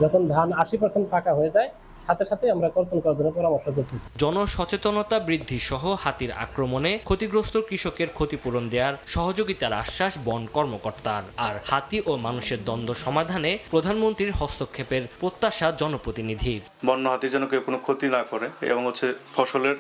[SPEAKER 27] যখন ধান 80% পাকা হয়ে যায় সাথে সাথে আমরা কর্তন করার জন্য পরামর্শ করতেছি।
[SPEAKER 9] জনসচেতনতা বৃদ্ধি সহ হাতির আক্রমণে ক্ষতিগ্রস্ত কৃষকের ক্ষতিপূরণ দেওয়ার সহযোগিতার আশ্বাস বন কর্মকর্তার। আর হাতি ও মানুষের দ্বন্দ্ব সমাধানে প্রধানমন্ত্রীর হস্তক্ষেপের প্রত্যাশা জনপ্রতিনিধির।
[SPEAKER 29] বন্য হাতির যেন কেউ কোনো ক্ষতি না করে এবং ফসলের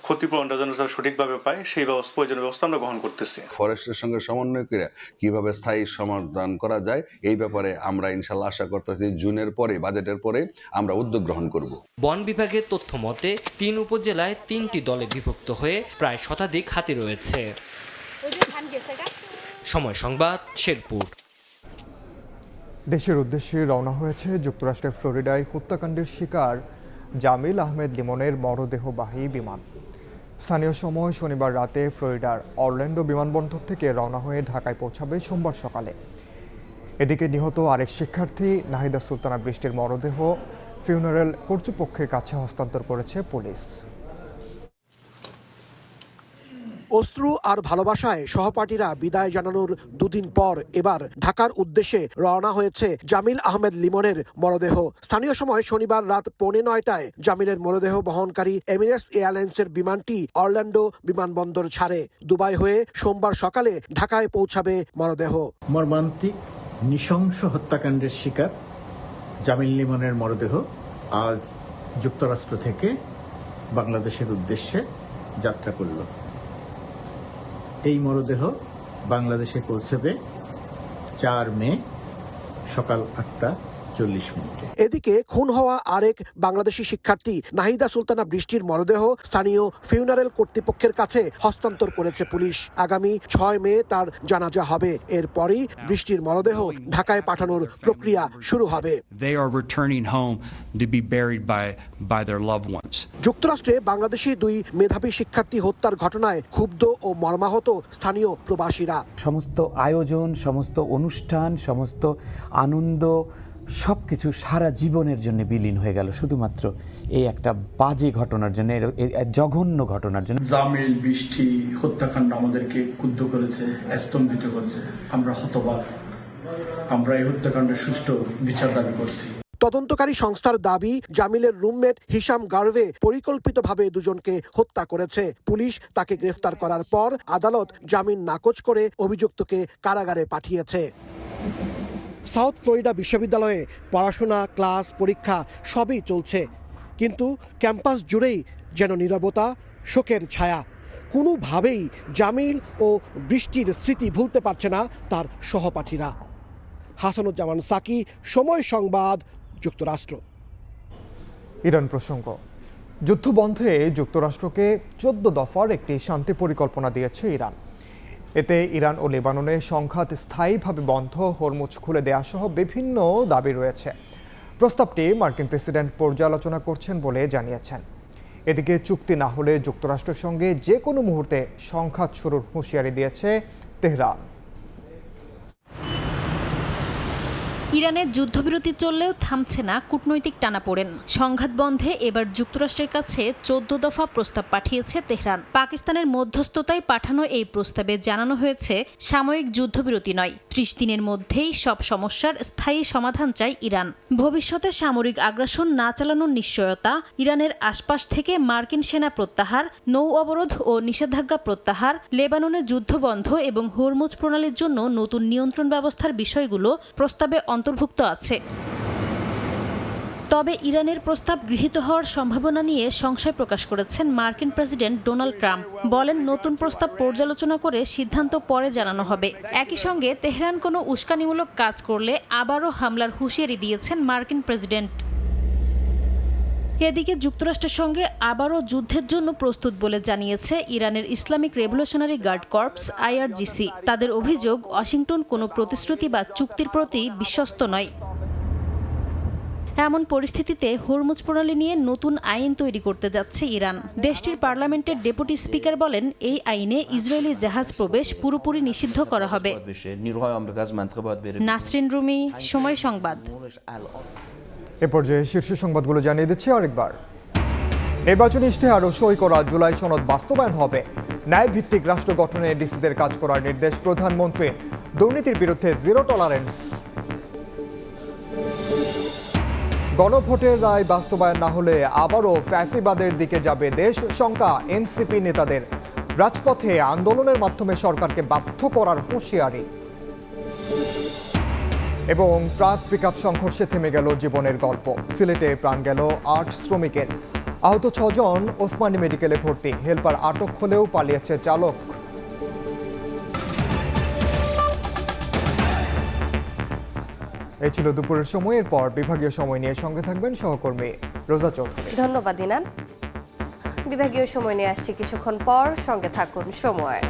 [SPEAKER 29] ক্ষতিপূরণটা যেন সঠিকভাবে পায় সেই প্রয়োজনীয় ব্যবস্থা আমরা গ্রহণ করতেছি।
[SPEAKER 30] ফরেস্টের সঙ্গে সমন্বয় করে কিভাবে স্থায়ী সমাধান করা যায় এই ব্যাপারে আমরা ইনশাল্লাহ আশা করতেছি জুনের পরে, বাজেটের পরে আমরা উদ্যোগ গ্রহণ করব।
[SPEAKER 9] বন বিভাগের তথ্য মতে 3 উপজেলায় 3টি দলে বিভক্ত হয়ে প্রায় শতাধিক হাতি রয়েছে। সময় সংবাদ, শেরপুর।
[SPEAKER 1] দেশের উদ্দেশ্যে রওনা হয়েছে যুক্তরাষ্ট্রের ফ্লোরিডায় হত্যাকাণ্ডের শিকার জামিল আহমেদ লিমনের মরদেহবাহী বিমান। স্থানীয় সময় শনিবার রাতে ফ্লোরিডার অরল্যান্ডো বিমানবন্দর থেকে রওনা হয়ে ঢাকায় পৌঁছাবে সোমবার সকালে। এদিকে নিহত আরেক শিক্ষার্থী নাহিদা সুলতানা বৃষ্টির মরদেহ ফিউনারেল কর্তৃপক্ষের কাছে হস্তান্তর করেছে পুলিশ।
[SPEAKER 31] অশ্রু আর ভালোবাসায় সহপাঠীরা বিদায় জানানোর 2 দিন পর এবার ঢাকার উদ্দেশ্যে রওনা হয়েছে জামিল আহমেদ লিমনের মরদেহ। স্থানীয় সময় শনিবার রাত 8:45টায় জামিলের মরদেহ বহনকারী এমিরেটস এয়ারলাইন্সের বিমানটি অরল্যান্ডো বিমানবন্দর ছাড়ে। দুবাই হয়ে সোমবার সকালে ঢাকায় পৌঁছাবে মরদেহ।
[SPEAKER 32] মর্মান্তিক নৃশংস হত্যাকাণ্ডের শিকার জামিল লিমনের মরদেহ আজ যুক্তরাষ্ট্র থেকে বাংলাদেশের উদ্দেশ্যে যাত্রা করল। এই মরদেহ বাংলাদেশে পৌঁছবে 4 মে সকাল 40 মিনিটে।
[SPEAKER 31] এদিকে খুন হওয়া আরেক বাংলাদেশি শিক্ষার্থী নাহিদা সুলতানা বৃষ্টির মরদেহ স্থানীয় ফিউনারেল কর্তৃপক্ষের কাছে হস্তান্তর করেছে পুলিশ। আগামী 6 মে তার জানাজা হবে। এরপরই বৃষ্টির মরদেহ ঢাকায় পাঠানোর প্রক্রিয়া শুরু হবে।
[SPEAKER 28] They are returning home to be buried by their loved ones.
[SPEAKER 31] যুক্তরাষ্ট্রে বাংলাদেশি 2 মেধাবী শিক্ষার্থী হত্যার ঘটনায় ক্ষুব্ধ ও মর্মাহত স্থানীয় প্রবাসীরা।
[SPEAKER 2] সমস্ত আয়োজন, সমস্ত অনুষ্ঠান, সমস্ত আনন্দ সবকিছু সারা জীবনের জন্য বিলীন হয়ে গেল শুধুমাত্র এই একটা বাজে ঘটনার জন্য, জঘন্য ঘটনার জন্য।
[SPEAKER 6] জামিল বৃষ্টি হত্যাকাণ্ড আমাদেরকে ক্ষুব্ধ করেছে, স্তম্ভিত করেছে। আমরা হতবাক। আমরা এই হত্যাকাণ্ডের সুষ্ঠু বিচার দাবি করছি।
[SPEAKER 31] তদন্তকারী সংস্থার দাবি, জামিলের রুমমেট হিশাম গার্ভে পরিকল্পিতভাবে দুজনকে হত্যা করেছে। পুলিশ তাকে গ্রেফতার করার পর আদালত জামিন নাকচ করে অভিযুক্তকে কারাগারে পাঠিয়েছে। সাউথ ফ্লোরিডা বিশ্ববিদ্যালয়ে পড়াশোনা, ক্লাস, পরীক্ষা সবই চলছে, কিন্তু ক্যাম্পাস জুড়েই যেন নীরবতা, শোকের ছায়া। কোনোভাবেই জামিল ও বৃষ্টির স্মৃতি ভুলতে পারছে না তার সহপাঠীরা। হাসানুজ্জামান সাকি, সময় সংবাদ, যুক্তরাষ্ট্র।
[SPEAKER 1] ইরান প্রসঙ্গ। যুদ্ধবন্ধে যুক্তরাষ্ট্রকে 14 দফার একটি শান্তি পরিকল্পনা দিয়েছে ইরান। এতে ইরান ও লেবাননে সংঘাত স্থায়ীভাবে বন্ধ, হরমুজ খুলে দেয়া সহ বিভিন্ন দাবি রয়েছে। প্রস্তাবটি মার্কিন প্রেসিডেন্ট পর্যালোচনা করছেন বলে জানিয়েছেন। এদিকে চুক্তি না হলে যুক্তরাষ্ট্রের সঙ্গে যে কোনো মুহূর্তে সংঘাত শুরুর হুঁশিয়ারি দিয়েছে তেহরান।
[SPEAKER 3] ইরানের যুদ্ধবিরতি চললেও থামছে না কূটনৈতিক টানাপোড়েন। সংঘাত বন্ধে এবার যুক্তরাষ্ট্রের কাছে 14 দফা প্রস্তাব পাঠিয়েছে তেহরান। পাকিস্তানের মধ্যস্থতায় পাঠানো এই প্রস্তাবে জানানো হয়েছে, সাময়িক যুদ্ধবিরতি নয়, 30 দিনের মধ্যেই সব সমস্যার স্থায়ী সমাধান চায় ইরান। ভবিষ্যতে সামরিক আগ্রাসন না চালানোর নিশ্চয়তা, ইরানের আশপাশ থেকে মার্কিন সেনা প্রত্যাহার, নৌ অবরোধ ও নিষেধাজ্ঞা প্রত্যাহার, লেবাননে যুদ্ধবন্ধ এবং হরমুজ প্রণালীর জন্য নতুন নিয়ন্ত্রণ ব্যবস্থার বিষয়গুলো প্রস্তাবে অন্তর্ভুক্ত আছে। তবে ইরানের প্রস্তাব গৃহীত হওয়ার সম্ভাবনা নিয়ে সংশয় প্রকাশ করেছেন মার্কিন প্রেসিডেন্ট ডোনাল্ড ট্রাম্প। বলেন, নতুন প্রস্তাব পর্যালোচনা করে সিদ্ধান্ত পরে জানানো হবে। একই সঙ্গে তেহরান কোনো উস্কানিমূলক কাজ করলে আবারও হামলার হুঁশিয়ারি দিয়েছেন মার্কিন প্রেসিডেন্ট। এদিকে যুক্তরাষ্ট্রের সঙ্গে আবারও যুদ্ধের জন্য প্রস্তুত বলে জানিয়েছে ইরানের Islamic revolutionary guard corps IRGC। তাদের অভিযোগ, ওয়াশিংটন কোনো প্রতিশ্রুতি বা চুক্তির প্রতি বিশ্বস্ত নয়। এমন পরিস্থিতিতে হরমুজ প্রণালী নিয়ে নতুন আইন তৈরি করতে যাচ্ছে ইরান। দেশটির পার্লামেন্টের ডেপুটি স্পিকার বলেন, এই আইনে ইসরায়েলি জাহাজ প্রবেশ পুরোপুরি নিষিদ্ধ করা হবে। নাসরিন রুমি, সময় সংবাদ।
[SPEAKER 1] এ পর্যায়ে শীর্ষ সংবাদগুলো জানিয়ে দিচ্ছি আরেকবার। নির্বাচনী ইশতেহার ও সই করা জুলাই সনদ বাস্তবায়ন হবে। ন্যায় ভিত্তিক রাষ্ট্র গঠনে ডিসিদের কাজ করার নির্দেশ প্রধানমন্ত্রীর। দুর্নীতির বিরুদ্ধে জিরো টলারেন্স। গণভোটের রায় বাস্তবায়ন না হলে আবারও ফ্যাসিবাদের দিকে যাবে দেশ, শঙ্কা এনসিপি নেতাদের। রাজপথে আন্দোলনের মাধ্যমে সরকারকে বাধ্য করার হুঁশিয়ারি। এবং ট্রাক পিকআপ সংঘর্ষে থেমে গেল জীবনের গল্প। সিলেটে প্রাণ গেল 8 শ্রমিকের। আহত 6 জন ওসমানী মেডিকেলে ভর্তি। হেলপার আটক হলেও পালিয়েছে চালক। এই ছিল দুপুরের সময়ের পর বিভাগীয় সময় নিয়ে সঙ্গে থাকবেন সহকর্মী রোজা চৌধুরী।
[SPEAKER 4] ধন্যবাদ ইনান। বিভাগীয় সময় নিয়ে আসছি কিছুক্ষণ পর, সঙ্গে থাকুন সময়।